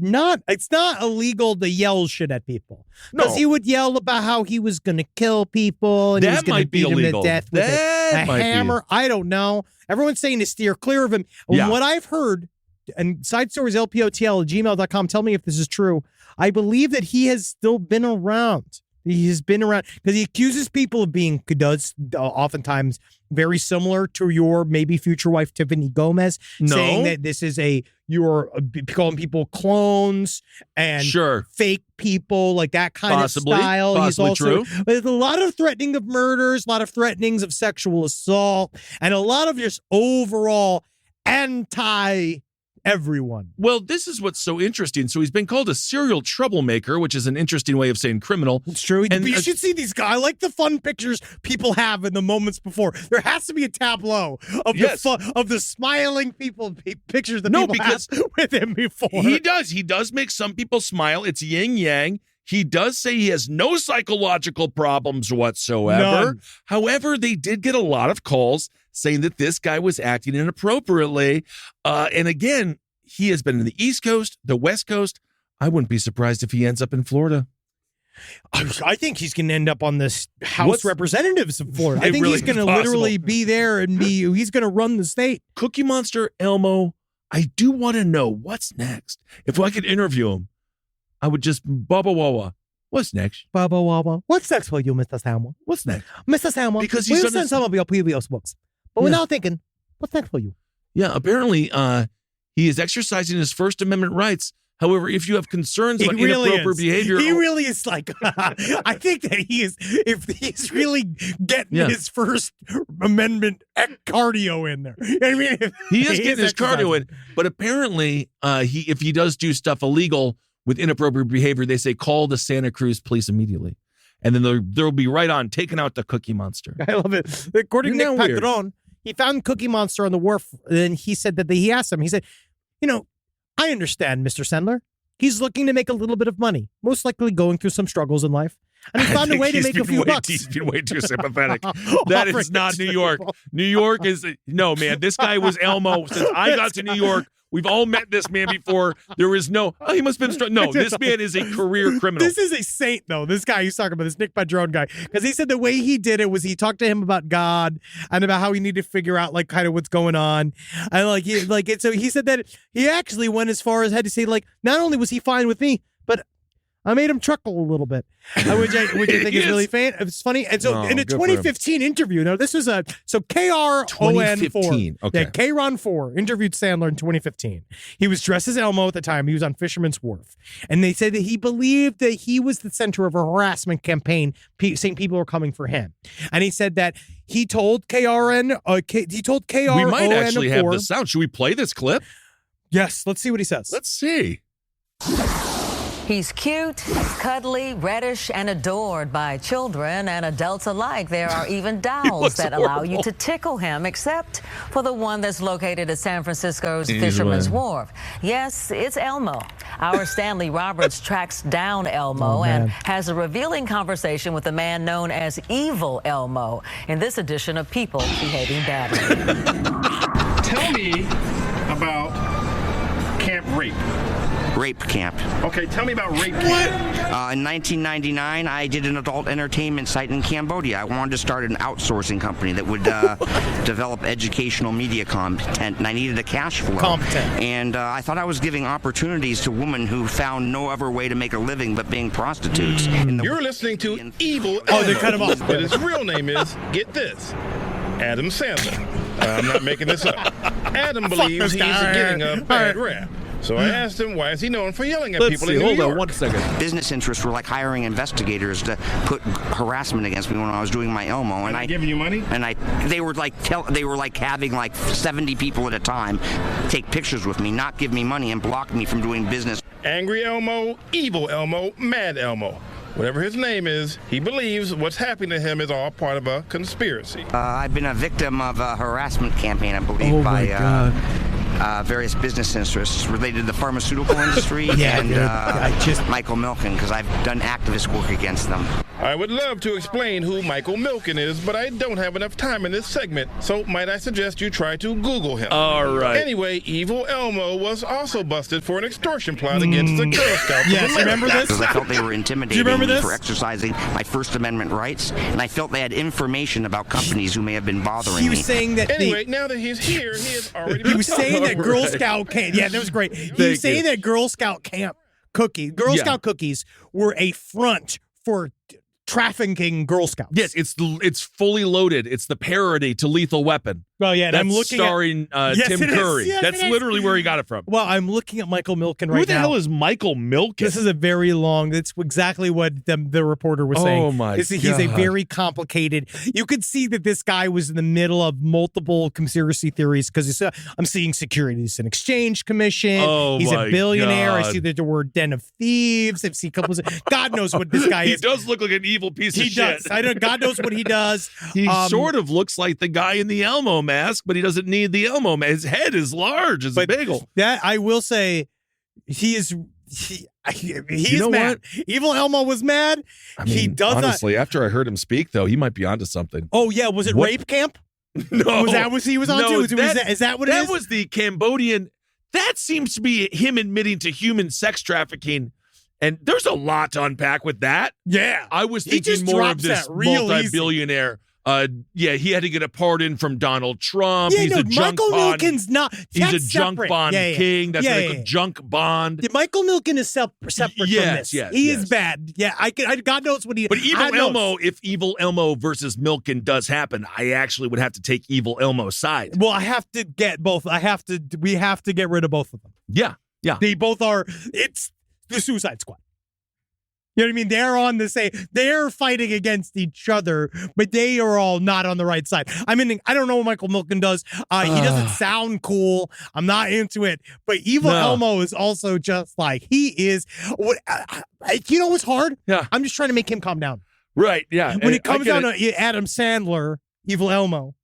not illegal to yell shit at people. Because he would yell about how he was going to kill people and he was going to beat them to death with a hammer. I don't know. Everyone's saying to steer clear of him. Yeah. What I've heard, and side stories lpotl@gmail.com, tell me if this is true. I believe that he has still been around. He has been around because he accuses people of being, oftentimes very similar to your maybe future wife, Tiffany Gomez, saying that this is you're calling people clones and fake people, like that kind of style. Possibly He's also, true. There's a lot of threatening of murders, a lot of threatenings of sexual assault, and a lot of just overall everyone. Well, this is what's so interesting. So he's been called a serial troublemaker, which is an interesting way of saying criminal. It's true. And you should see these guys. I like the fun pictures people have in the moments before. There has to be a tableau of the smiling people pictures that people have with him before. He does. He does make some people smile. It's yin yang. He does say he has no psychological problems whatsoever. None. However, they did get a lot of calls saying that this guy was acting inappropriately. And again, he has been in the East Coast, the West Coast. I wouldn't be surprised if he ends up in Florida. I think he's going to end up on this House Representatives of Florida. I think he's going to literally be there and he's going to run the state. Cookie Monster, Elmo, I do want to know what's next. If I could interview him, I would just, Baba Wawa, what's next? Baba Wawa, what's next for you, Mr. Samuel? What's next? Mr. Samuel, because we've seen some of your previous books, but we're now thinking, what's next for you? Yeah, apparently he is exercising his First Amendment rights. However, if you have concerns about inappropriate behavior... He really is like, I think that if he's really getting his First Amendment cardio in there. You know what I mean? He is getting his cardio in, but apparently if he does do stuff illegal with inappropriate behavior, they say call the Santa Cruz police immediately. And then they'll be right on taking out the Cookie Monster. I love it. According to Nick Padron, he found Cookie Monster on the wharf, and he said that he asked him, he said, I understand, Mr. Sandler. He's looking to make a little bit of money, most likely going through some struggles in life. And he found a way to make a few bucks. He's been way too sympathetic. That is not New York. New York is, no, man, this guy was Elmo since I got to New York. We've all met this man before. There is no, he must have been, no, this man is a career criminal. This is a saint, though. This guy he's talking about, this Nick Padron guy. Because he said the way he did it was he talked to him about God and about how he needed to figure out, like, kind of what's going on. And so he said that he actually went as far as had to say, like, not only was he fine with me, but I made him chuckle a little bit, which I think is really funny. And so in a 2015 interview, now this was KRON4. Okay. Yeah, KRON4 interviewed Sandler in 2015. He was dressed as Elmo at the time. He was on Fisherman's Wharf. And they said that he believed that he was the center of a harassment campaign, saying people were coming for him. And he said that he told KRON4. We might actually have the sound. Should we play this clip? Yes, let's see what he says. Let's see. He's cute, cuddly, reddish, and adored by children and adults alike. There are even dolls that allow you to tickle him, except for the one that's located at San Francisco's Fisherman's Wharf. Yes, it's Elmo. Our Stanley Roberts tracks down Elmo and has a revealing conversation with a man known as Evil Elmo in this edition of People Behaving Badly. Tell me about Camp Rape. Rape camp. Okay, tell me about rape camp. In 1999, I did an adult entertainment site in Cambodia. I wanted to start an outsourcing company that would develop educational media content, and I needed a cash flow. And I thought I was giving opportunities to women who found no other way to make a living but being prostitutes. You're listening to Evil Elmo. They cut him off. But his real name is, get this, Adam Sandler. I'm not making this up. Adam believes he's getting a bad rap. So I asked him, why is he known for yelling at people in New York? Hold on 1 second. Business interests were like hiring investigators to put harassment against me when I was doing my Elmo. And I giving you money? And they were like having like 70 people at a time take pictures with me, not give me money, and block me from doing business. Angry Elmo, Evil Elmo, Mad Elmo. Whatever his name is, he believes what's happening to him is all part of a conspiracy. I've been a victim of a harassment campaign, I believe, by various business interests related to the pharmaceutical industry and Michael Milken, because I've done activist work against them. I would love to explain who Michael Milken is, but I don't have enough time in this segment, so might I suggest you try to Google him. All right. Anyway, Evil Elmo was also busted for an extortion plot against the Girl Scouts of America. Remember this? Because I felt they were intimidating me for exercising my First Amendment rights, and I felt they had information about companies who may have been bothering me. He was saying that Anyway, now that he's here, he has already he was saying that Girl Scout camp. Yeah, that was great. He was saying that Girl Scout Scout cookies were a front for trafficking Girl Scouts. Yes, it's fully loaded. It's the parody to Lethal Weapon. Well, yeah, and that's I'm looking starring Tim Curry. Yes, that's literally where he got it from. Well, I'm looking at Michael Milken right now. Who the hell is Michael Milken? This is a very long. That's exactly what the reporter was saying. Oh my God! He's a very complicated. You could see that this guy was in the middle of multiple conspiracy theories because I'm seeing Securities and Exchange Commission. Oh, he's a billionaire. God. I see the word Den of Thieves. I see a couple of. God knows what this guy is. He does look like an evil piece of shit. He does. I know. God knows what he does. He sort of looks like the guy in the Elmo mask, but he doesn't need the Elmo mask. His head is large as a bagel. That I will say, he is mad. What? Evil Elmo was mad. I mean, he does honestly, after I heard him speak, though, he might be onto something. Oh yeah, was it rape camp? No, was that what he was on to? Is that what it is? That was the Cambodian. That seems to be him admitting to human sex trafficking. And there's a lot to unpack with that. Yeah. I was thinking more of this multi-billionaire. He had to get a pardon from Donald Trump. Yeah, he's a junk Michael bond. Milken's not. He's a junk bond king. That's what they call junk bond. Yeah, Michael Milken is separate from this. He is bad. Yeah, God knows what he. But if Evil Elmo versus Milken does happen, I actually would have to take Evil Elmo's side. Well, I have to get both. We have to get rid of both of them. Yeah. They both are. It's the Suicide Squad. You know what I mean? They're on the same. They're fighting against each other, but they are all not on the right side. I mean, I don't know what Michael Milken does. He doesn't sound cool. I'm not into it. But Evil Elmo is also just like he is. You know what's hard? Yeah. I'm just trying to make him calm down. Right. Yeah. When it comes down to Adam Sandler, Evil Elmo,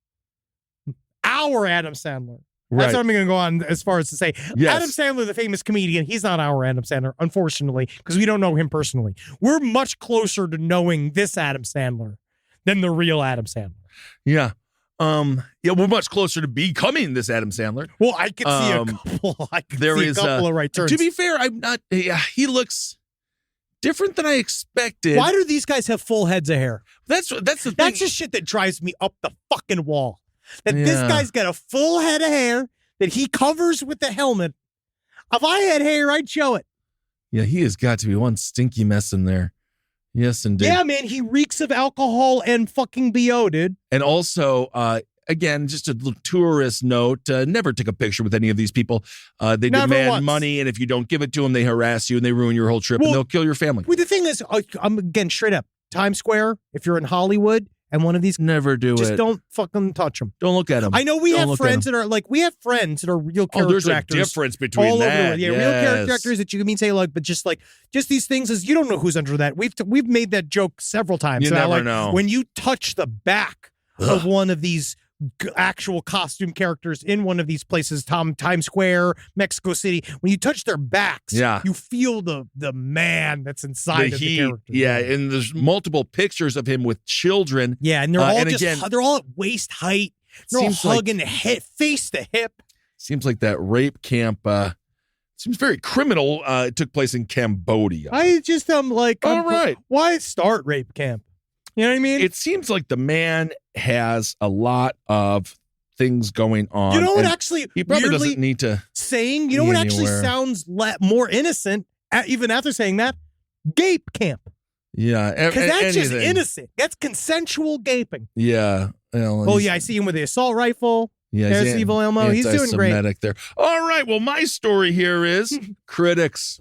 our Adam Sandler. That's what I'm going to go on as far as to say. Yes. Adam Sandler, the famous comedian, he's not our Adam Sandler, unfortunately, because we don't know him personally. We're much closer to knowing this Adam Sandler than the real Adam Sandler. Yeah. We're much closer to becoming this Adam Sandler. Well, I could see a couple. I could see a couple of right turns. To be fair, I'm not. He looks different than I expected. Why do these guys have full heads of hair? That's the thing. That's just shit that drives me up the fucking wall. That this guy's got a full head of hair that he covers with the helmet. If I had hair, I'd show it. Yeah, he has got to be one stinky mess in there. Yes, indeed. Yeah, man, he reeks of alcohol and fucking BO, dude. And also, again, just a little tourist note, never take a picture with any of these people. They demand money, and if you don't give it to them, they harass you and they ruin your whole trip, and they'll kill your family. Well, the thing is, I'm again straight up, Times Square, if you're in Hollywood, and one of these, never do just it. don't fucking touch them. Don't look at them. I know we have friends that are real character there's actors. A difference between all that. Over the world. Yeah, real character actors that you can mean say but just these things is you don't know who's under that. We've made that joke several times. You never know. When you touch the back of one of these actual costume characters in one of these places, Times Square, Mexico City, when you touch their backs, you feel the man that's inside of the character. Yeah, and there's multiple pictures of him with children. Yeah, and they're all they're all at waist height. They're all hugging face to hip. Seems like that rape camp seems very criminal. It took place in Cambodia. I just all right. Why start rape camp? You know what I mean? It seems like the man has a lot of things going on. You know what actually he probably doesn't need to saying, you know what actually sounds more innocent, even after saying that? Gape camp. Yeah. Because that's just innocent. That's consensual gaping. Yeah. Well, I see him with the assault rifle. Yeah, there's evil Elmo. He's doing great. There. All right. Well, my story here is critics.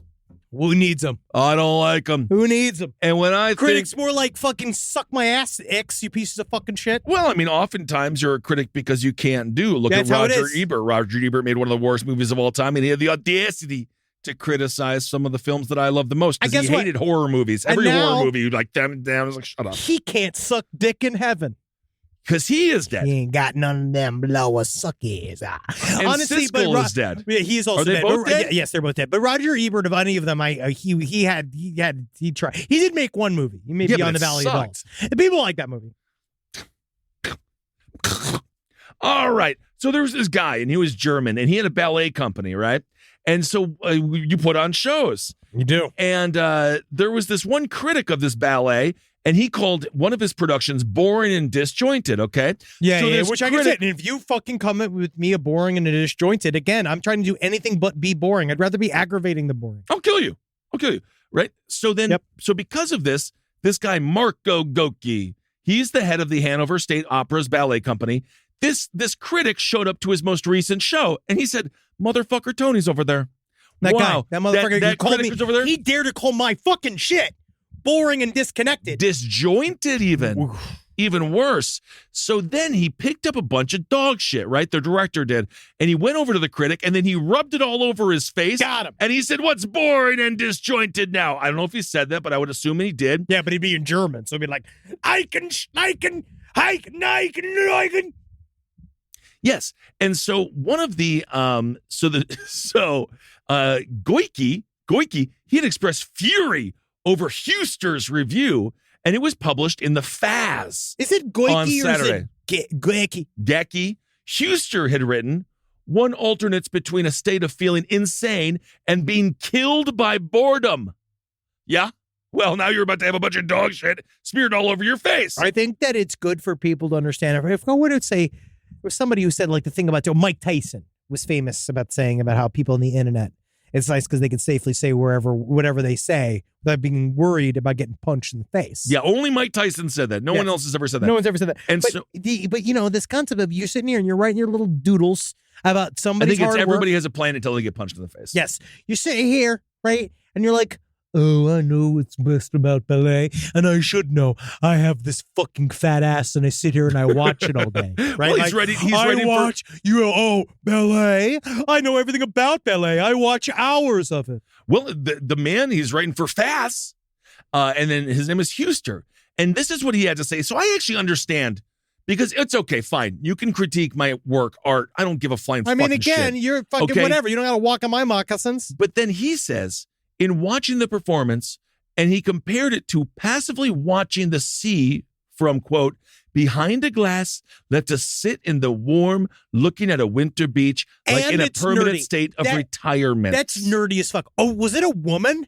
Who needs them? I don't like them. Who needs them? And when I critics more like fucking suck my ass, X, you pieces of fucking shit. Well, I mean, oftentimes you're a critic because you can't do. Look at Roger Ebert. Roger Ebert made one of the worst movies of all time, and he had the audacity to criticize some of the films that I love the most because he hated horror movies. Every horror movie, you'd like them down. I was like, shut up. He can't suck dick in heaven. Because he is dead. He ain't got none of them blower suckies. And honestly, Siskel is dead. Yeah, he's also dead. Both dead? Yes, they're both dead. But Roger Ebert, of any of them, he tried. He did make one movie. He made Beyond the Valley of Dolls. And people like that movie. All right. So there was this guy, and he was German, and he had a ballet company, right? And so you put on shows. You do. And there was this one critic of this ballet, and he called one of his productions boring and disjointed, okay? Yeah, which I can say. And if you fucking come with me a boring and a disjointed, again, I'm trying to do anything but be boring. I'd rather be aggravating than boring. I'll kill you. Right? So then, so because of this guy, Marco Gocchi, he's the head of the Hanover State Opera's ballet company. This critic showed up to his most recent show, and he said, "Motherfucker, Tony's over there." That motherfucker that called me. Over there? He dared to call my fucking shit boring and disconnected. Disjointed even. Even worse. So then he picked up a bunch of dog shit, right? The director did. And he went over to the critic and then he rubbed it all over his face. Got him. And he said, "What's boring and disjointed now?" I don't know if he said that, but I would assume he did. Yeah, but he'd be in German. So he'd be like, I can. Yes. And so one of the Goike, he had expressed fury over Huster's review, and it was published in the Faz. Is it Goike on Saturday. Or is it Goike? Gecki. Huster had written, "One alternates between a state of feeling insane and being killed by boredom." Yeah? Well, now you're about to have a bunch of dog shit smeared all over your face. I think that it's good for people to understand. If I were to say, there was somebody who said like the thing about Mike Tyson was famous about saying about how people on the internet, it's nice because they can safely say whatever they say without being worried about getting punched in the face. Yeah, only Mike Tyson said that. No one else has ever said that. No one's ever said that. And but you know, this concept of you're sitting here and you're writing your little doodles about somebody's hard work. Everybody has a plan until they get punched in the face. Yes. You're sitting here, right? And you're like, oh, I know what's best about ballet, and I should know. I have this fucking fat ass, and I sit here and I watch it all day. Right? Well, he's ready. Ballet. I know everything about ballet. I watch hours of it. Well, the man, he's writing for Faz, and then his name is Huster, and this is what he had to say. So I actually understand. Because it's okay, fine. You can critique my work, art. I don't give a flying fucking shit. Again, you're fucking whatever. You don't got to walk on my moccasins. But then he says, in watching the performance, and he compared it to passively watching the sea from, quote, behind a glass, left to sit in the warm, looking at a winter beach, like in a permanent state of retirement. That's nerdy as fuck. Oh, was it a woman?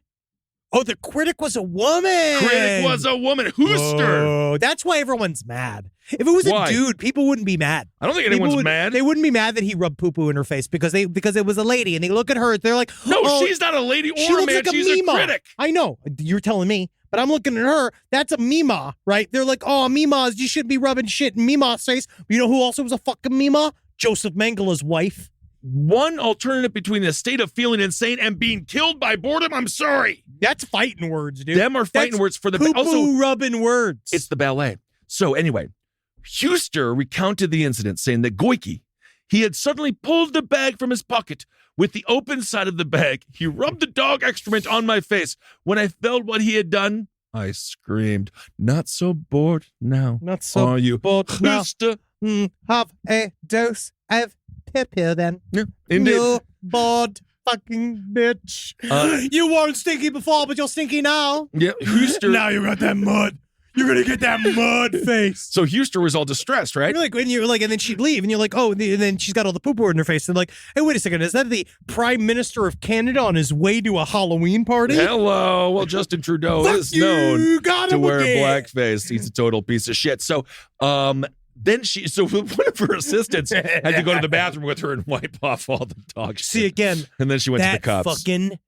Oh, the critic was a woman. Critic was a woman. Hooster. Oh, that's why everyone's mad. If it was a dude, people wouldn't be mad. I don't think anyone's mad. They wouldn't be mad that he rubbed poo-poo in her face because it was a lady, and they look at her, they're like, no, she's not a lady or a man. She's a critic. I know. You're telling me. But I'm looking at her. That's a Mima, right? They're like, oh, Mimas, you shouldn't be rubbing shit in Mima's face. You know who also was a fucking Mima? Joseph Mengele's wife. One alternative between a state of feeling insane and being killed by boredom. I'm sorry. That's fighting words, dude. Them are fighting words for the poo-poo rubbing words. It's the ballet. So anyway, Huster recounted the incident, saying that Goike, he had suddenly pulled the bag from his pocket. With the open side of the bag, he rubbed the dog excrement on my face. When I felt what he had done, I screamed, "Not so bored now, not so are you, bored Huster? Now. Have a dose of pip here, then. Yeah, indeed. You bored fucking bitch. You weren't stinky before, but you're stinky now. Yeah, Huster. Now you got that mud. You're gonna get that mud face." So Huster was all distressed, right? You're like, and then she'd leave, and you're like, oh, and then she's got all the poop in her face, and like, hey, wait a second, is that the Prime Minister of Canada on his way to a Halloween party? Hello. Well, Justin Trudeau is known to wear blackface. He's a total piece of shit. So, then one of her assistants had to go to the bathroom with her and wipe off all the dog shit. See, again, and then she went to the cops. Fucking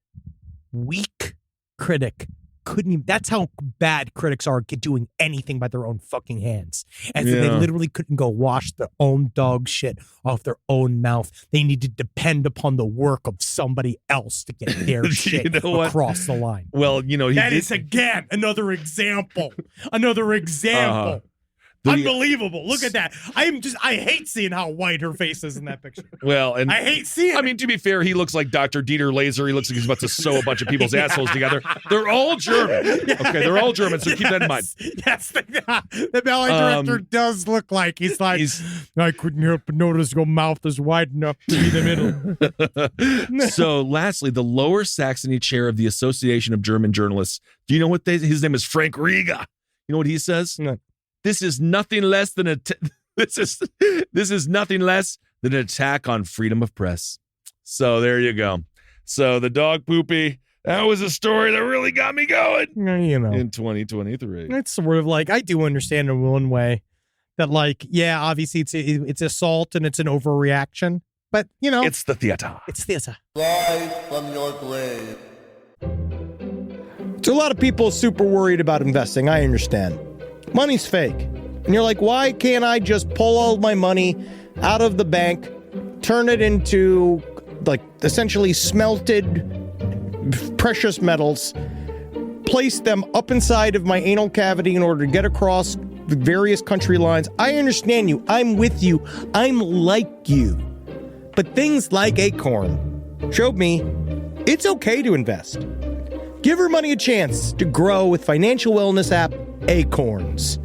weak critic. Couldn't even, that's how bad critics are at doing anything by their own fucking hands. And so they literally couldn't go wash their own dog shit off their own mouth. They need to depend upon the work of somebody else to get their shit across the line. Well, that is again another example. Another example. Unbelievable. Look at that. I hate seeing how white her face is in that picture. Well, and I hate seeing it. I mean, to be fair, he looks like Dr. Dieter Laser. He looks like he's about to sew a bunch of people's assholes together. They're all German. Okay, they're all German, so keep that in mind. Yes, the ballet director does look like he's like, I couldn't help but notice your mouth is wide enough to be the middle. So, lastly, the Lower Saxony chair of the Association of German Journalists. Do you know what his name is? Frank Riga. You know what he says? No. This is nothing less than this is nothing less than an attack on freedom of press. So there you go. So the dog poopy, that was a story that really got me going. In 2023. It's sort of like, I do understand in one way that, like, yeah, obviously it's assault and it's an overreaction, but it's the theater. It's theater. Live from your grave. So a lot of people super worried about investing. I understand. Money's fake. And you're like, why can't I just pull all my money out of the bank, turn it into, like, essentially smelted precious metals, place them up inside of my anal cavity in order to get across the various country lines? I understand you. I'm with you. I'm like you. But things like Acorn showed me it's okay to invest. Give your money a chance to grow with financial wellness app Acorns.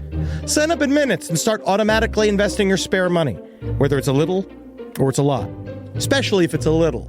Sign up in minutes and start automatically investing your spare money, whether it's a little or it's a lot, especially if it's a little.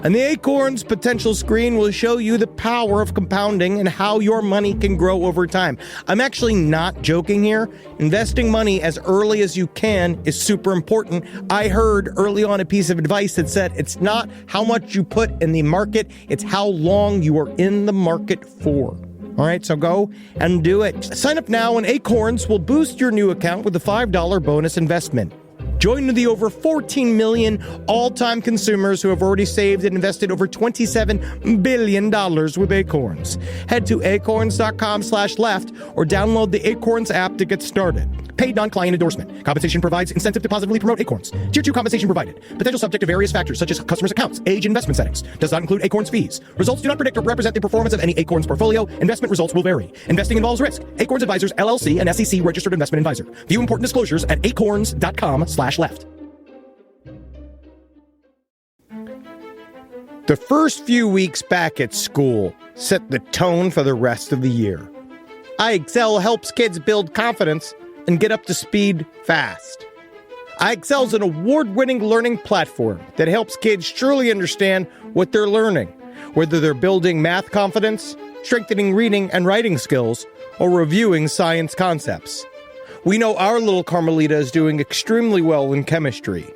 And the Acorns potential screen will show you the power of compounding and how your money can grow over time. I'm actually not joking here. Investing money as early as you can is super important. I heard early on a piece of advice that said it's not how much you put in the market, it's how long you are in the market for. All right, so go and do it. Sign up now and Acorns will boost your new account with a $5 bonus investment. Join the over 14 million all-time consumers who have already saved and invested over $27 billion with Acorns. Head to acorns.com/left or download the Acorns app to get started. Paid non-client endorsement. Compensation provides incentive to positively promote Acorns. Tier 2 compensation provided. Potential subject to various factors such as customers' accounts, age, and investment settings. Does not include Acorns fees. Results do not predict or represent the performance of any Acorns portfolio. Investment results will vary. Investing involves risk. Acorns Advisors, LLC, an SEC registered investment advisor. View important disclosures at acorns.com/left. The first few weeks back at school set the tone for the rest of the year. iExcel helps kids build confidence and get up to speed fast. iExcel is an award-winning learning platform that helps kids truly understand what they're learning, whether they're building math confidence, strengthening reading and writing skills, or reviewing science concepts. We know our little Carmelita is doing extremely well in chemistry,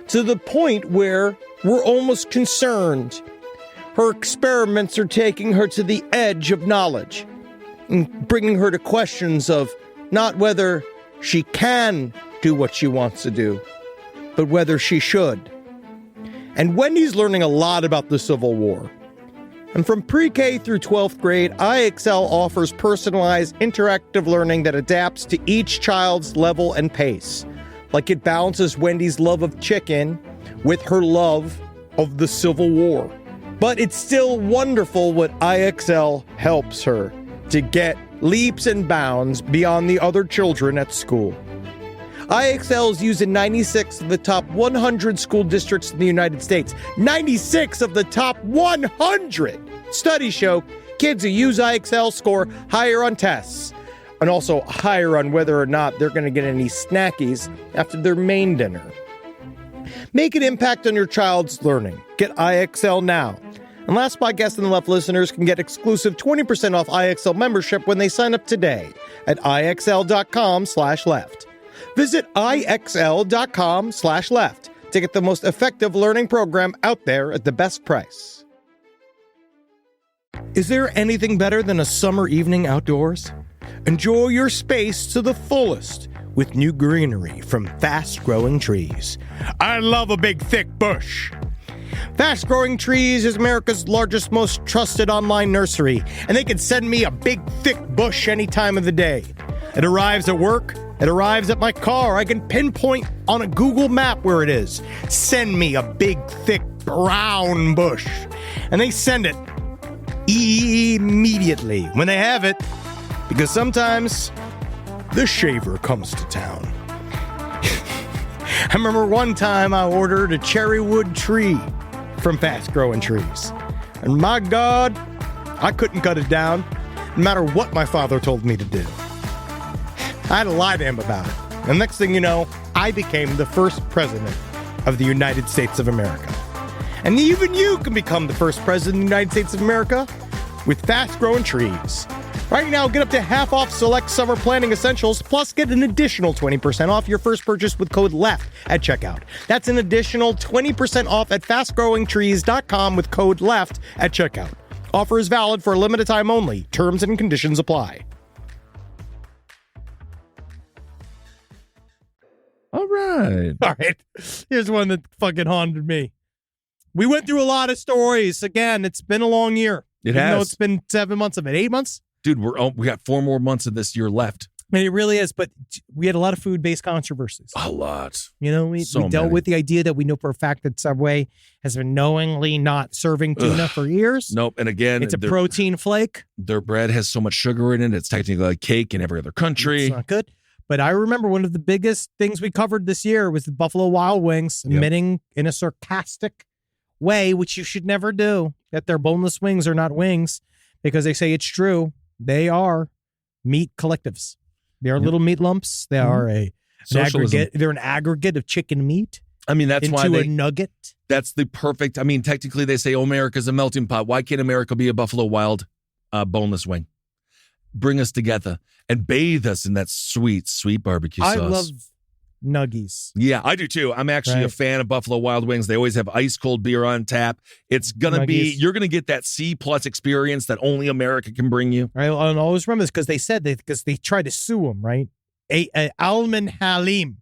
to the point where we're almost concerned. Her experiments are taking her to the edge of knowledge and bringing her to questions of not whether she can do what she wants to do, but whether she should. And Wendy's learning a lot about the Civil War. And from pre-K through 12th grade, IXL offers personalized interactive learning that adapts to each child's level and pace. Like it balances Wendy's love of chicken with her love of the Civil War. But it's still wonderful what IXL helps her to get leaps and bounds beyond the other children at school. IXL is used in 96 of the top 100 school districts in the United States. 96 of the top 100! Studies show kids who use IXL score higher on tests, and also higher on whether or not they're going to get any snackies after their main dinner. Make an impact on your child's learning. Get IXL now. And Last Podcast on the Left listeners can get exclusive 20% off IXL membership when they sign up today at IXL.com/left. Visit IXL.com/left to get the most effective learning program out there at the best price. Is there anything better than a summer evening outdoors? Enjoy your space to the fullest with new greenery from Fast Growing Trees. I love a big, thick bush. Fast Growing Trees is America's largest, most trusted online nursery, and they can send me a big, thick bush any time of the day. It arrives at work. It arrives at my car. I can pinpoint on a Google map where it is. Send me a big, thick, brown bush. And they send it immediately when they have it, because sometimes the shaver comes to town. I remember one time I ordered a cherry wood tree from Fast Growing Trees. And my God, I couldn't cut it down, no matter what my father told me to do. I had to lie to him about it. And next thing you know, I became the first president of the United States of America. And even you can become the first president of the United States of America with Fast Growing Trees. Right now, get up to half off select summer planting essentials, plus get an additional 20% off your first purchase with code LEFT at checkout. That's an additional 20% off at fastgrowingtrees.com with code LEFT at checkout. Offer is valid for a limited time only. Terms and conditions apply. All right. Here's one that fucking haunted me. We went through a lot of stories. Again, it's been a long year. It Even has. though it's been 7 months of it. 8 months? Dude, we got 4 more months of this year left. And it really is. But we had a lot of food-based controversies. A lot. You know, we dealt with the idea that we know for a fact that Subway has been knowingly not serving tuna for years. Nope. And again, it's a protein flake. Their bread has so much sugar in it. It's technically like cake in every other country. It's not good. But I remember one of the biggest things we covered this year was the Buffalo Wild Wings admitting in a sarcastic way, which you should never do, that their boneless wings are not wings, because they say it's true. They are meat collectives. They are little meat lumps. They are an aggregate. They're an aggregate of chicken meat. I mean, that's why a nugget. That's the perfect. I mean, technically, they say, "Oh, America's a melting pot." Why can't America be a Buffalo Wild boneless wing? Bring us together and bathe us in that sweet, sweet barbecue sauce. I love nuggies. Yeah, I do too. I'm actually a fan of Buffalo Wild Wings. They always have ice cold beer on tap. It's gonna be, you're gonna get that C+ experience that only America can bring you. Right. I'll always remember this because they said because they tried to sue him, right? Alman Halim,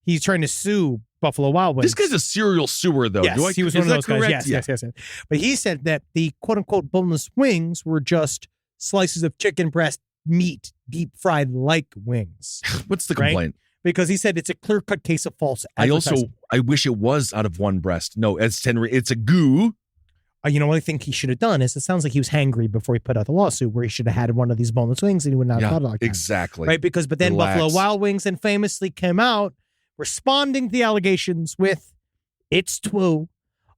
he's trying to sue Buffalo Wild Wings. This guy's a serial sewer, though. Yes, he was one of those guys. Yes. But he said that the quote unquote boneless wings were just slices of chicken breast meat, deep fried like wings. What's the complaint? Because he said it's a clear-cut case of false advertising. I wish it was out of one breast. No, it's a goo. You know what I think he should have done is it sounds like he was hangry before he put out the lawsuit where he should have had one of these boneless wings and he would not have thought like that. Exactly. Right? But then Buffalo Wild Wings and famously came out responding to the allegations with, "It's true.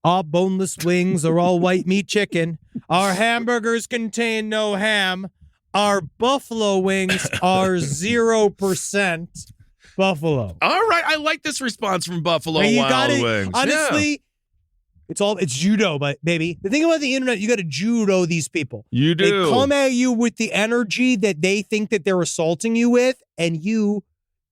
Our boneless wings are all white meat chicken. Our hamburgers contain no ham. Our buffalo wings are 0% buffalo." All right. I like this response from Buffalo Wild Wings. Honestly, it's judo, but baby. The thing about the internet, you got to judo these people. You do. They come at you with the energy that they think that they're assaulting you with, and you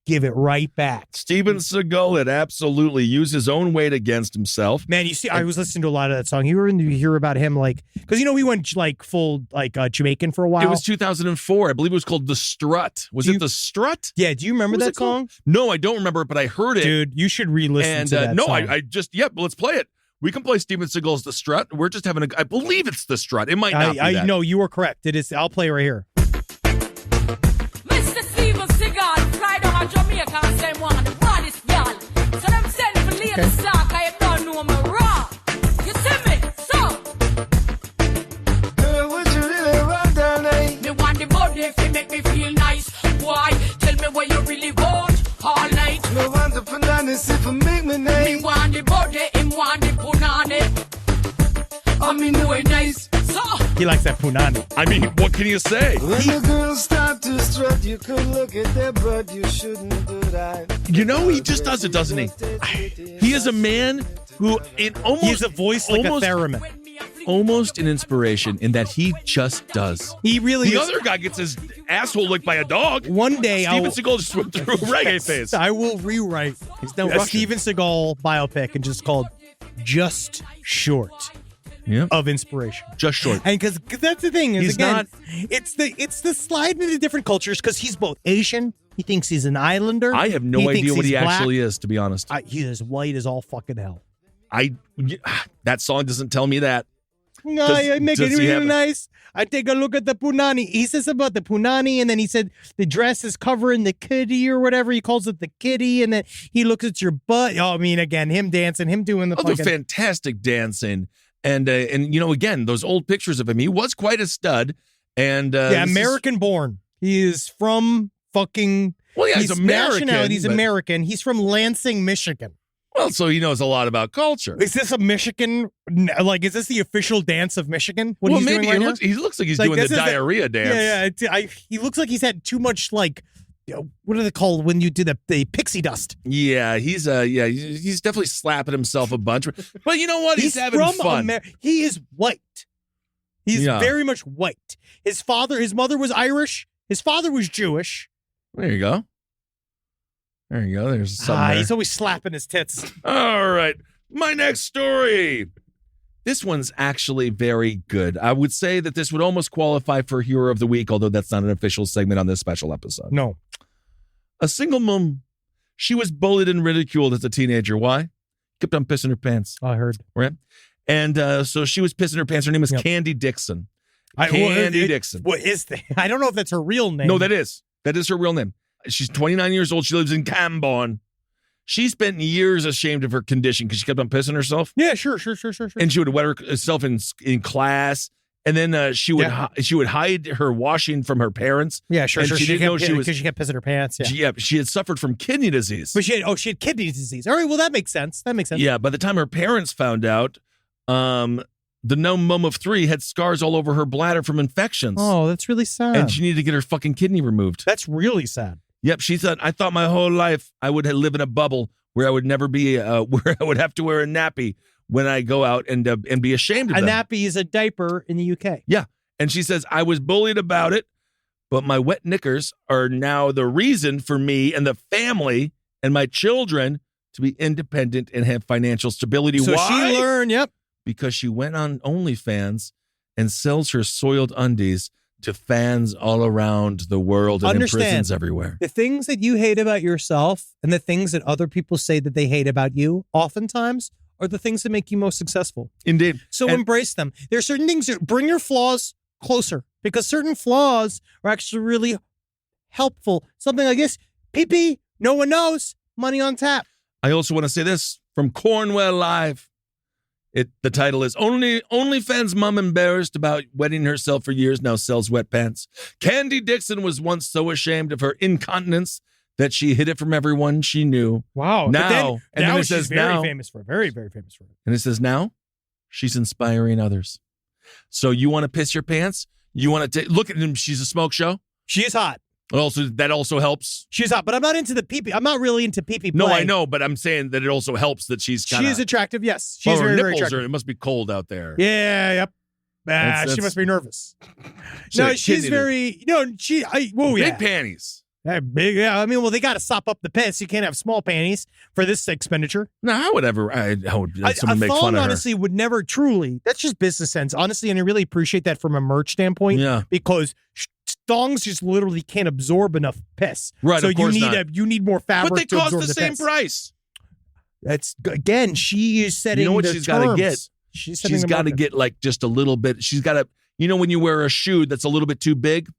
give it right back. Steven Seagal had absolutely used his own weight against himself. Man, you see, I was listening to a lot of that song. You hear about him, like, because he went like full like Jamaican for a while. It was 2004. I believe it was called The Strut. Was it The Strut? Yeah. Do you remember that song? No, I don't remember it, but I heard it. Dude, you should re-listen to that song. I just, let's play it. We can play Steven Seagal's The Strut. We're just having I believe it's The Strut. It might not be that. No, you are correct. It is. I'll play right here. Mr. Steven Seagal, fly down to Jamaica and say, one, the baddest girl. So them send for Lady Stark, I don't know me raw. You see me? So. Girl, would you really want that night? Me want the body if it make me feel nice. Why? Tell me what you really want all night. Me want the bananas if it make me nice. Me want the body, him want the punani. I mean, no, it nice. So. He likes that punani. I mean, what can you say? When the girls start to strut, you could look at their butt, you shouldn't do that. You know, he just does it, doesn't he? He is a man who he has a voice like a theremin. Almost an inspiration in that he just does. He really The is. other guy gets his asshole licked by a dog. One day, Steven Seagal just went through a reggae phase. I will rewrite now a Russian. Steven Seagal biopic and just called Just Short. Of inspiration, just short, and because that's the thing is He's again, not- it's the slide into different cultures because he's both Asian. He thinks he's an islander. I have no idea thinks what he's he black. actually is, to be honest. He is white as all fucking hell. That song doesn't tell me that. No, I make it does he really have- nice. I take a look at the punani. He says about the punani, and then he said the dress is covering the kitty or whatever. He calls it the kitty, and then he looks at your butt. Oh, I mean, again, him dancing, him doing the The fucking fantastic dancing. And you know, again, those old pictures of him, he was quite a stud. And American born. He is from fucking. Well, yeah, he's American, Nationality's but- American. He's from Lansing, Michigan. Well, so he knows a lot about culture. Is this a Michigan? Like, is this the official dance of Michigan? What well, he's maybe doing right he looks like he's Like, doing the this is diarrhea dance. Yeah. He looks like he's had too much, like, what are they called when you do the pixie dust? Yeah, he's definitely slapping himself a bunch. But you know what? He's having from fun. He is white. He's Yeah. very much white. His mother was Irish. His father was Jewish. There you go. There's something there. He's always slapping his tits. All right. My next story. This one's actually very good. I would say that this would almost qualify for Hero of the Week, although that's not an official segment on this special episode. No. A single mom. She was bullied and ridiculed as a teenager. Why? Kept on pissing her pants. I heard. Right? And so she was pissing her pants. Her name is Candy Dixon. Candy Dixon. What is that? I don't know if that's her real name. No, that is her real name. She's 29 years old. She lives in Camborne. She spent years ashamed of her condition because she kept on pissing herself. Yeah, sure. And she would wet herself in class. And then she would hide her washing from her parents. Yeah, sure. And she didn't know she was because she kept pissing her pants. Yeah. She had suffered from kidney disease. But she had kidney disease. All right, well that makes sense. Yeah, by the time her parents found out, the gnome mum of 3 had scars all over her bladder from infections. Oh, that's really sad. And she needed to get her fucking kidney removed. That's really sad. Yep, she said, I thought my whole life I would live in a bubble where I would never be, where I would have to wear a nappy when I go out and be ashamed of A them. nappy is a diaper in the UK. Yeah, and she says, I was bullied about it, but my wet knickers are now the reason for me and the family and my children to be independent and have financial stability. So Why? she learned, yep. Because she went on OnlyFans and sells her soiled undies to fans all around the world and in prisons everywhere. The things that you hate about yourself and the things that other people say that they hate about you oftentimes are the things that make you most successful. Indeed. So embrace them. There are certain things that bring your flaws closer because certain flaws are actually really helpful. Something like this, pee-pee, no one knows, money on tap. I also want to say this from Cornwell Live. The title is OnlyFans mom embarrassed about wetting herself for years now sells wet pants. Candy Dixon was once so ashamed of her incontinence that she hid it from everyone she knew. Wow. Now it she's says very famous for it. Very, very famous for it. And it says now she's inspiring others. So you want to piss your pants? You want to look at him? She's a smoke show. She is hot. That also helps. She's hot, but I'm not into the pee-pee. I'm not really into pee-pee play. No, I know, but I'm saying that it also helps that she's kind of... She is attractive, yes. She's her very, very nipples attractive. it must be cold out there. Yeah, yep. That's- she must be nervous. She had No, she's kidney very... No, Big panties. That big, yeah. I mean, well, they got to sop up the piss. You can't have small panties for this expenditure. No, I would ever. I would. Someone make fun of her. Honestly, would never truly. That's just business sense, honestly, and I really appreciate that from a merch standpoint. Yeah, because thongs just literally can't absorb enough piss. Right. So of course you need more fabric. But they to cost absorb the same piss. price. That's again. She is setting. You know what the she's got to get? She's got to get like just a little bit. She's got to. You know when you wear a shoe that's a little bit too big,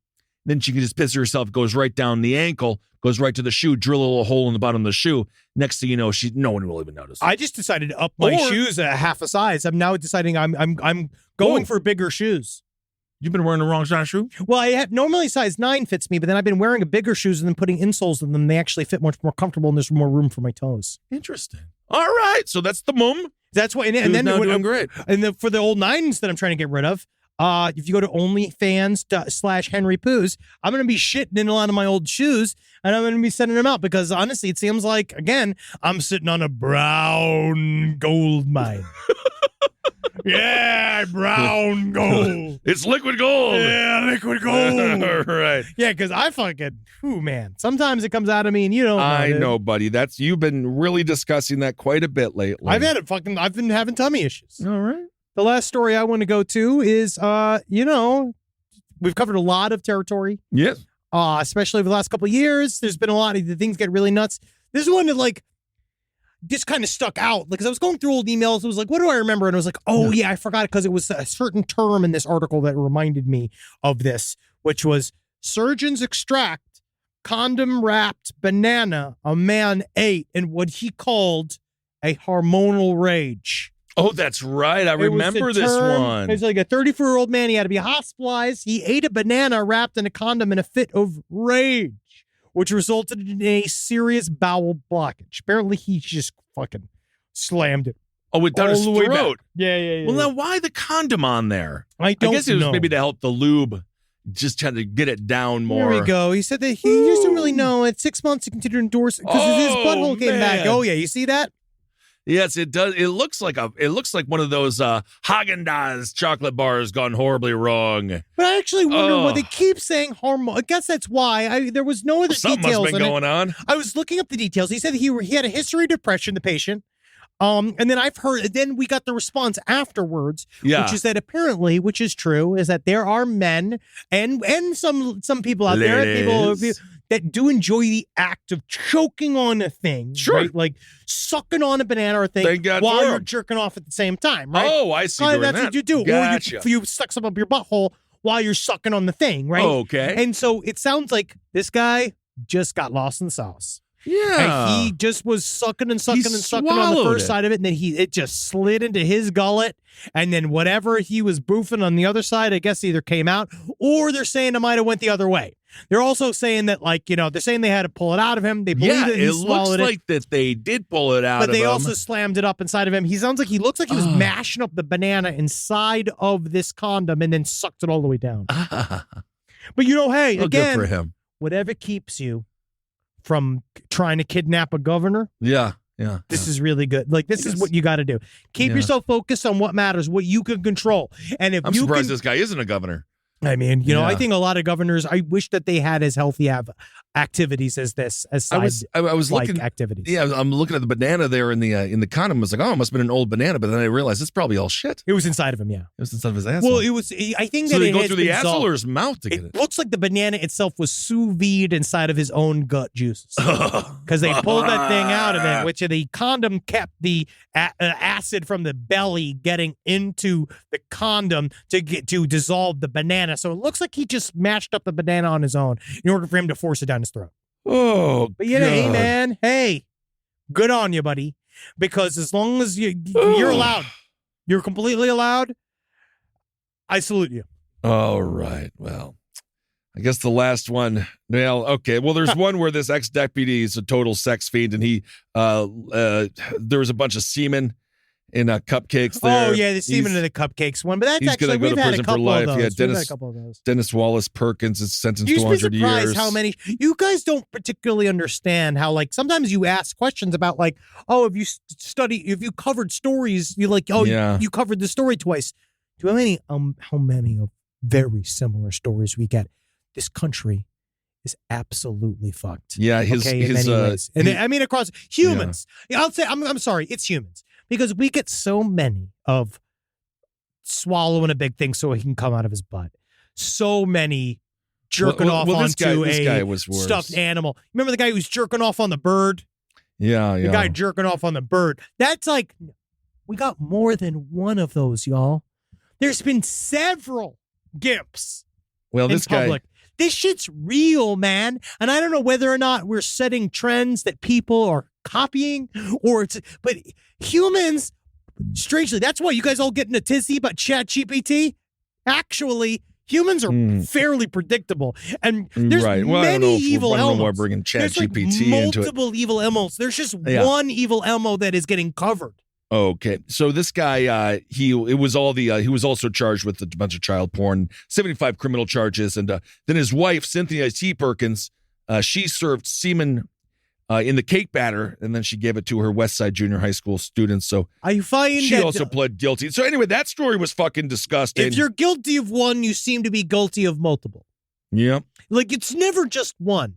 then she can just piss herself. Goes right down the ankle. Goes right to the shoe, drill a little hole in the bottom of the shoe. Next thing you know, no one will even notice. I just decided to up my shoes a half a size. I'm now deciding I'm going for bigger shoes. You've been wearing the wrong size shoe? Well, I have normally size 9 fits me, but then I've been wearing a bigger shoes and then putting insoles in them. They actually fit much more comfortable and there's more room for my toes. Interesting. All right, so that's the mum. That's what, and then now doing great. And for the old 9s that I'm trying to get rid of. If you go to OnlyFans/Henry Poos, I'm going to be shitting in a lot of my old shoes and I'm going to be sending them out because honestly, it seems like, again, I'm sitting on a brown gold mine. Yeah, brown gold. It's liquid gold. Yeah, liquid gold. All right. Yeah, because I fucking, man. Sometimes it comes out of me and you don't know. I know, buddy. You've been really discussing that quite a bit lately. I've been having tummy issues. All right. The last story I want to go to is, we've covered a lot of territory. Yes. Especially over the last couple of years. There's been a lot of the things get really nuts. This is one that just kind of stuck out because I was going through old emails. It was like, what do I remember? And I was like, I forgot it because it was a certain term in this article that reminded me of this, which was surgeons extract condom wrapped banana a man ate in what he called a hormonal rage. Oh, that's right. I remember this one. It's like a 34-year-old man. He had to be hospitalized. He ate a banana wrapped in a condom in a fit of rage, which resulted in a serious bowel blockage. Apparently, he just fucking slammed it. Oh, it down his throat. Yeah. Well, now why the condom on there? I guess it was know. maybe to help the lube just try to get it down more. Here we go. He said that he just didn't really know. At 6 months, he continued to endorse it because his butthole came back. Oh, yeah. You see that? Yes, it does. It looks like one of those Haagen-Dazs chocolate bars gone horribly wrong. But I actually wonder why they keep saying hormone. I guess that's why. There was no other Something details. Something must have been going on. I was looking up the details. He said he had a history of depression, the patient. And then then we got the response afterwards, which is that apparently, which is true, is that there are men and some people out there, people that do enjoy the act of choking on a thing, right? Like sucking on a banana or thing while you're jerking off at the same time, right? Oh, I see. That's what you do. Gotcha. Or you suck some up your butthole while you're sucking on the thing, right? Okay. And so it sounds like this guy just got lost in the sauce. Yeah. And he just was sucking on the first side of it, and then it just slid into his gullet, and then whatever he was boofing on the other side, I guess either came out, or they're saying it might have went the other way. They're also saying that, they're saying they had to pull it out of him. They believe that he swallowed it. Looks like that they did pull it out of him. But they also slammed it up inside of him. He looks like he was mashing up the banana inside of this condom and then sucked it all the way down. But hey, again, good for him. Whatever keeps you from trying to kidnap a governor. Yeah. This is really good. This is what you got to do. Keep yourself focused on what matters, what you can control. And if I'm surprised this guy isn't a governor. I mean, I think a lot of governors, I wish that they had as healthy activities as this, as side I was looking activities. Yeah, I'm looking at the banana there in the condom. I was like, it must have been an old banana, but then I realized it's probably all shit. It was inside of him, yeah. It was inside of his asshole. Well, it was. I think so that they it go has through the been asshole solved. or his mouth to get it. It looks like the banana itself was sous vide inside of his own gut juices because they pulled that thing out of it, which the condom kept the acid from the belly getting into the condom to dissolve the banana. So it looks like he just mashed up the banana on his own in order for him to force it down his throat. Oh, but hey, man, good on you, buddy. Because as long as you're allowed, you're completely allowed. I salute you. All right. Well, I guess the last one. Well, okay. Well, there's one where this ex-deputy is a total sex fiend, and he there was a bunch of semen in cupcakes there. Oh, yeah, the semen in the cupcakes one. But that's he's actually, we've had a couple of those. Yeah, we've had a couple of those. Dennis Wallace Perkins is sentenced to You'd be 100 surprised years. how many. You guys don't particularly understand how, sometimes you ask questions about, if you covered stories, you covered the story twice. Do you know how many of very similar stories we get? This country is absolutely fucked. Yeah, in many ways. And I mean, across humans. Yeah. I'll say, I'm sorry, it's humans. Because we get so many of swallowing a big thing so he can come out of his butt. So many jerking off onto a stuffed animal. Remember the guy who was jerking off on the bird? Yeah. The guy jerking off on the bird. That's like, we got more than one of those, y'all. There's been several gimps in public. This shit's real, man. And I don't know whether or not we're setting trends that people are copying but humans, strangely, that's why you guys all get in a tizzy about ChatGPT. Actually, humans are fairly predictable. And there's many evil Elmos. We're bringing ChatGPT into it. Multiple evil Elmos. There's just one evil Elmo that is getting covered. Okay, so this guy, he was also charged with a bunch of child porn, 75 criminal charges, and then his wife, Cynthia T. Perkins, she served semen in the cake batter, and then she gave it to her West Side Junior High School students. So she also pled guilty. So anyway, that story was fucking disgusting. If you're guilty of one, you seem to be guilty of multiple. Yeah, like it's never just one.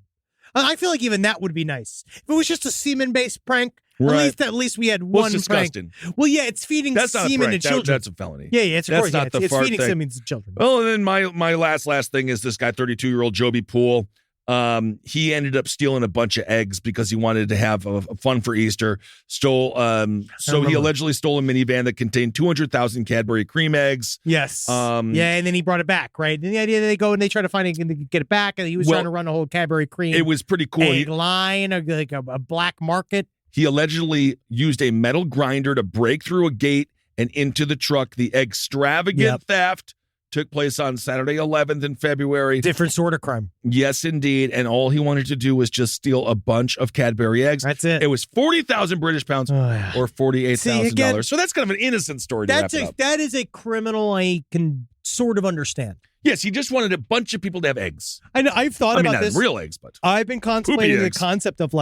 I feel like even that would be nice. If it was just a semen-based prank. Right. At least we had one prank. Well, yeah, it's feeding semen to children. That's a felony. Yeah, it's of course. Not the it's fart feeding thing. semen to children. Well, and then my last thing is this guy, 32-year-old Joby Poole. He ended up stealing a bunch of eggs because he wanted to have a fun for Easter. He allegedly stole a minivan that contained 200,000 Cadbury cream eggs. Yes. And then he brought it back, right? And the idea that they go and they try to find it and get it back, and he was trying to run a whole Cadbury cream. It was pretty cool. Egg line, like a black market. He allegedly used a metal grinder to break through a gate and into the truck. The extravagant theft took place on Saturday 11th in February. Different sort of crime. Yes, indeed. And all he wanted to do was just steal a bunch of Cadbury eggs. That's it. It was 40,000 British pounds or $48,000. So that's kind of an innocent story to wrap it up. That is a criminal I can sort of understand. Yes, he just wanted a bunch of people to have eggs. I know. I've thought about this. Not real eggs, but I've been contemplating the concept of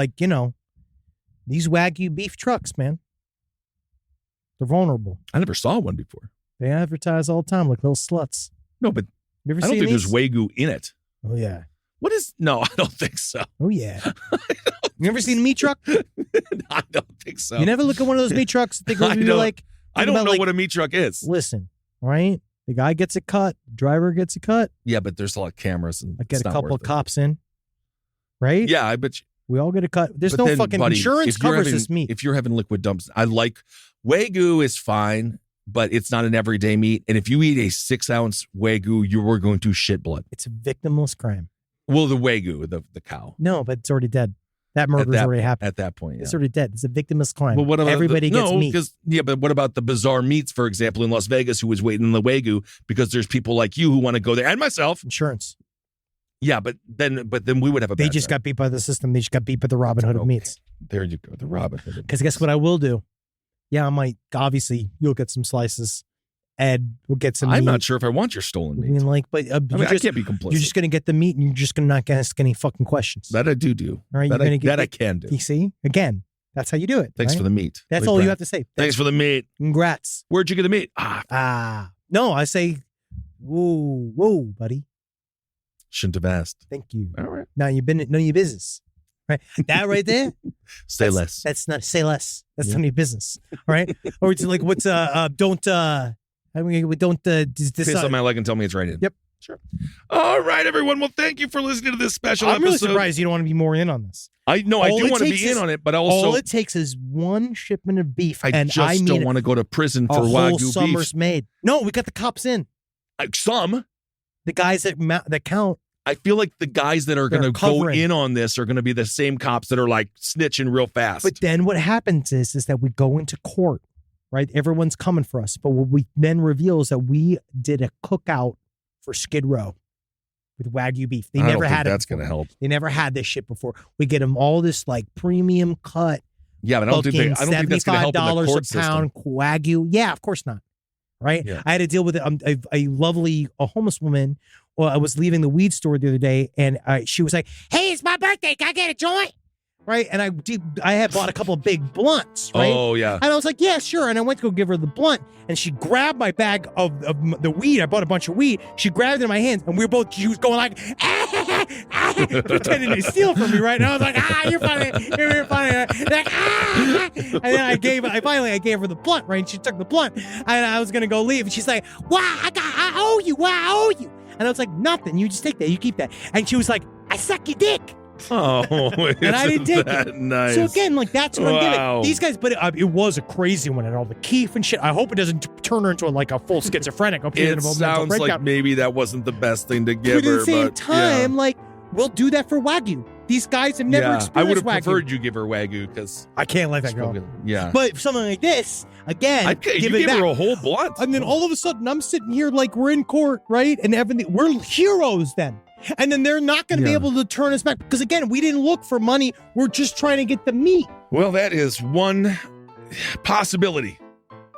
these Wagyu beef trucks, man. They're vulnerable. I never saw one before. They advertise all the time like little sluts. No, but you ever I don't think these? there's Wagyu in it. Oh, yeah. What is... No, I don't think so. Oh, yeah. You ever seen a meat truck? I don't think so. You never look at one of those meat trucks and think I don't know what a meat truck is. Listen, right? The guy gets a cut. The driver gets a cut. Yeah, but there's a lot of cameras. And I get a couple of cops in. Right? Yeah, I bet you. We all get a cut. There's no fucking insurance covers this meat. If you're having liquid dumps, Wagyu is fine, but it's not an everyday meat. And if you eat a 6-ounce Wagyu, you are going to shit blood. It's a victimless crime. Well, the Wagyu, the cow. No, but it's already dead. That murder's already happened. At that point, yeah. It's already dead. It's a victimless crime. Well, what about everybody gets meat? But what about the Bizarre Meats, for example, in Las Vegas, who was waiting in the Wagyu because there's people like you who want to go there, and myself. Insurance. Yeah, but then we would have a. They just got beat by the system. They just got beat by the Robin Hood of meats. There you go, the Robin Hood. Because guess what I will do? Yeah, I might. Obviously, you'll get some slices. Ed will get some. I'm meat. not sure if I want your stolen meat. I mean, I can't be complicit. You're just going to get the meat, and you're just going to not ask any fucking questions. That I do. All right, I can do. You see, again, that's how you do it. Thanks for the meat. That's all you have to say. Thanks for the meat. Congrats. Where'd you get the meat? No, I say, whoa, buddy. Shouldn't have asked. Thank you. All right. Now you've been none of your business. Right. That right there. Say less. That's not say less. That's none of your business. All right. Or it's like what's don't say something I like and tell me it's right in. Yep. Sure. All right, everyone. Well, thank you for listening to this special episode. I'm really surprised you don't want to be more in on this. I do want to be in on it, but also all it takes is one shipment of beef. I don't want to go to prison for Wagyu beef. Summer's made. No, we got the cops in. Some. The guys that count. I feel like the guys that are going to go in on this are going to be the same cops that are like snitching real fast. But then what happens is that we go into court, right? Everyone's coming for us. But what we then reveal is that we did a cookout for Skid Row with Wagyu beef. They never had it. That's going to help. They never had this shit before. We get them all this like premium cut. Yeah, but I don't think that's going to help in the court system. $75 a pound Wagyu. Yeah, of course not. Right? Yeah. I had to deal with it. A lovely homeless woman. Well, I was leaving the weed store the other day, and she was like, "Hey, it's my birthday. Can I get a joint?" right? And I had bought a couple of big blunts, right? Oh, yeah. And I was like, yeah, sure. And I went to go give her the blunt, and she grabbed my bag of the weed. I bought a bunch of weed. She grabbed it in my hands, and she was going like, pretending to steal from me, right? And I was like, you're funny. You're funny. Like, And then I gave her the blunt, right? And she took the blunt, and I was going to go leave. And she's like, I owe you. And I was like, nothing. You just take that. You keep that. And she was like, I suck your dick. Oh, and I didn't take it. Nice. So again, like that's what I'm giving these guys. But it was a crazy one, and all the keef and shit. I hope it doesn't turn her into a full schizophrenic. It sounds like maybe that wasn't the best thing to give her. But at the same time, like we'll do that for Wagyu. These guys have never experienced Wagyu. I would have preferred you give her Wagyu because I can't let that go. Yeah, but something like this again, you give her a whole blunt, and then all of a sudden I'm sitting here like we're in court, right? And everything, we're heroes then. And then they're not going to be able to turn us back because, again, we didn't look for money. We're just trying to get the meat. Well, that is one possibility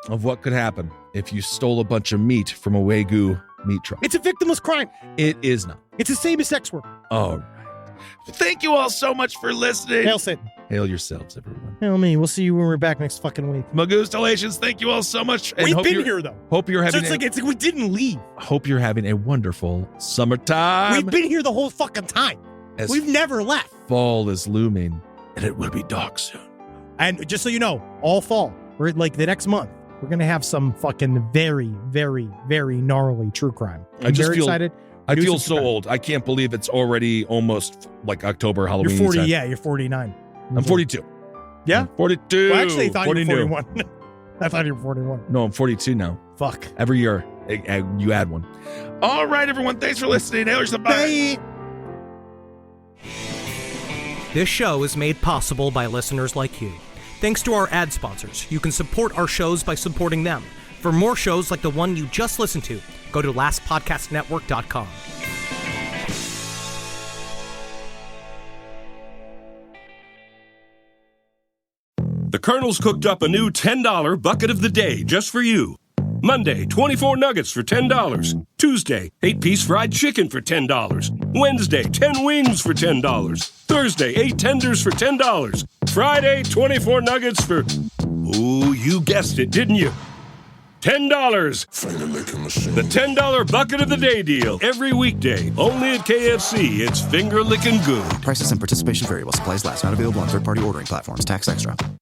of what could happen if you stole a bunch of meat from a Wagyu meat truck. It's a victimless crime. It is not. It's the same as sex work. All right. Thank you all so much for listening. Hail Satan. Hail yourselves, everyone. Hail me. We'll see you when we're back next fucking week. Magustalations, thank you all so much. And we've been here, though. Hope you're having it's like we didn't leave. Hope you're having a wonderful summertime. We've been here the whole fucking time. We've never left. Fall is looming, and it will be dark soon. And just so you know, all fall, we're like the next month, we're going to have some fucking very, very, very gnarly true crime. I'm very excited. I feel so old. I can't believe it's already almost like October, Halloween. You're 40, you're 49. I'm 42. Yeah? I'm 42. Well, actually, I thought you were 41. I thought you were 41. No, I'm 42 now. Fuck. Every year, you add one. All right, everyone. Thanks for listening. Hailers the bye. This show is made possible by listeners like you. Thanks to our ad sponsors, you can support our shows by supporting them. For more shows like the one you just listened to, go to lastpodcastnetwork.com. The Colonel's cooked up a new $10 bucket of the day just for you. Monday, 24 nuggets for $10. Tuesday, 8-piece fried chicken for $10. Wednesday, 10 wings for $10. Thursday, 8 tenders for $10. Friday, 24 nuggets for... Ooh, you guessed it, didn't you? $10. Finger licking machine. The $10 bucket of the day deal. Every weekday. Only at KFC. It's finger licking good. Prices and participation variable. Supplies last. Not available on third-party ordering platforms. Tax extra.